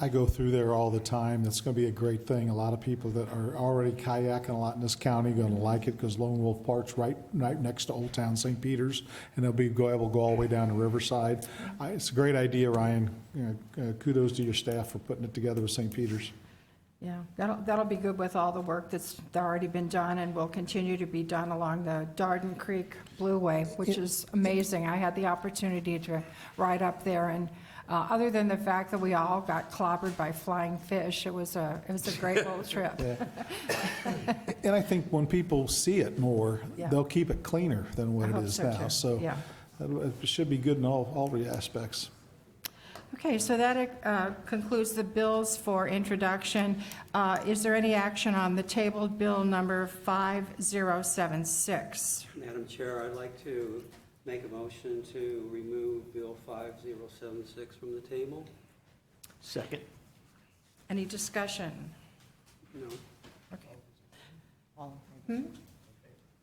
I go through there all the time. That's going to be a great thing. A lot of people that are already kayaking a lot in this county going to like it because Lone Wolf Park's right next to Old Town St. Peters, and they'll be able to go all the way down to Riverside. It's a great idea, Ryan. Kudos to your staff for putting it together with St. Peters. Yeah, that'll be good with all the work that's already been done and will continue to be done along the Darden Creek Blue Way, which is amazing. I had the opportunity to ride up there, and other than the fact that we all got clobbered by flying fish, it was a great little trip. And I think when people see it more, Yeah. they'll keep it cleaner than what I it hope is so, now. too. So Yeah. it should be good in all aspects. Okay, so that concludes the bills for introduction. Is there any action on the tabled bill number 5076? Madam Chair, I'd like to make a motion to remove Bill 5076 from the table. Second. Any discussion? No. Okay.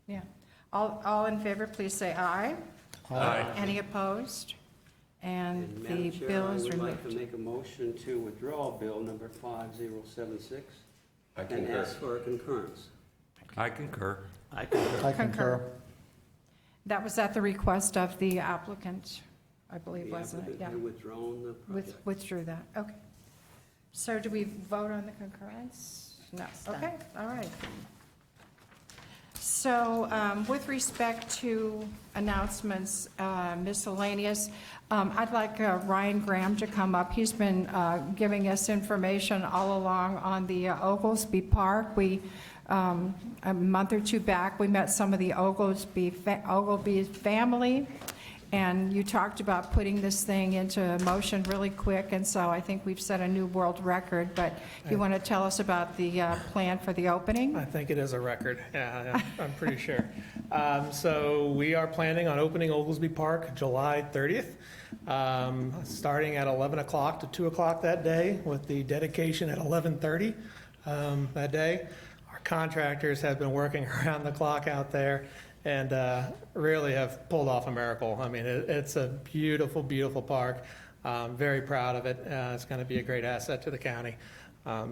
Yeah. All in favor, please say aye. Aye. Any opposed? And the Madam Chair, bill I is would like to removed. make a motion to withdraw Bill number 5076 I and concur. ask for a concurrence. I concur. I concur. I concur. That was at the request of the applicant, I believe, The wasn't it? applicant Yeah. had withdrawn the project. Withdrew that, okay. So do we vote on the concurrence? No, okay, all right. So with respect to announcements, miscellaneous, I'd like Ryan Graham to come up. He's been giving us information all along on the Oglesby Park. We, a month or two back, we met some of the Oglesby family, and you talked about putting this thing into motion really quick, and so I think we've set a new world record. But you want to tell us about the plan for the opening? I think it is a record. Yeah, I'm pretty sure. So we are planning on opening Oglesby Park July 30th, starting at 11 o'clock to 2 o'clock that day, with the dedication at 11:30 that day. Our contractors have been working around the clock out there and really have pulled off a miracle. I mean, it's a beautiful, beautiful park. Very proud of it. It's going to be a great asset to the county.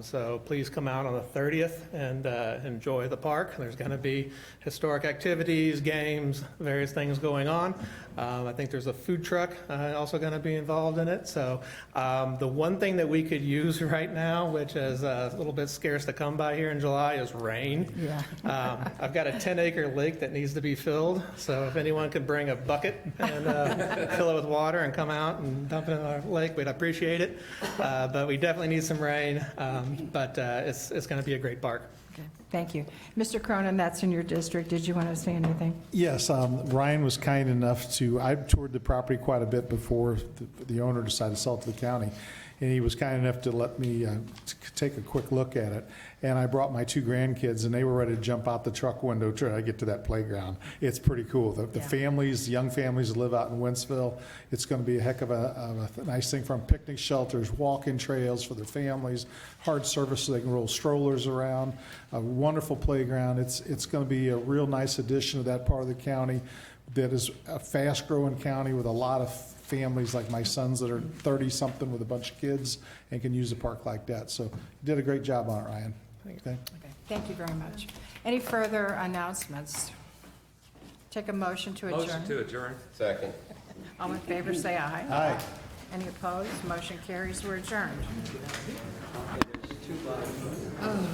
So please come out on the 30th and enjoy the park. There's going to be historic activities, games, various things going on. I think there's a food truck also going to be involved in it. So the one thing that we could use right now, which is a little bit scarce to come by here in July, is rain. Yeah. I've got a 10-acre lake that needs to be filled. So if anyone could bring a bucket and fill it with water and come out and dump it in our lake, we'd appreciate it. But we definitely need some rain. But it's going to be a great park. Okay, thank you. Mr. Cronin, that's in your district. Did you want to say anything? Yes, Ryan was kind enough I toured the property quite a bit before the owner decided to sell it to the county, and he was kind enough to let me take a quick look at it. And I brought my 2 grandkids, and they were ready to jump out the truck window to try to get to that playground. It's pretty cool. The families, young families that live out in Wentzville, it's going to be a heck of a nice thing, from picnic shelters, walk-in trails for their families, hard surface so they can roll strollers around, a wonderful playground. It's going to be a real nice addition to that part of the county that is a fast-growing county with a lot of families like my sons that are 30-something with a bunch of kids and can use a park like that. So you did a great job on it, Ryan. Okay. Thank you very much. Any further announcements? Take a motion to adjourn. Motion to adjourn. Second. All in favor, say aye. Aye. Any opposed? Motion carries. We're adjourned. Okay, there's 2 buttons.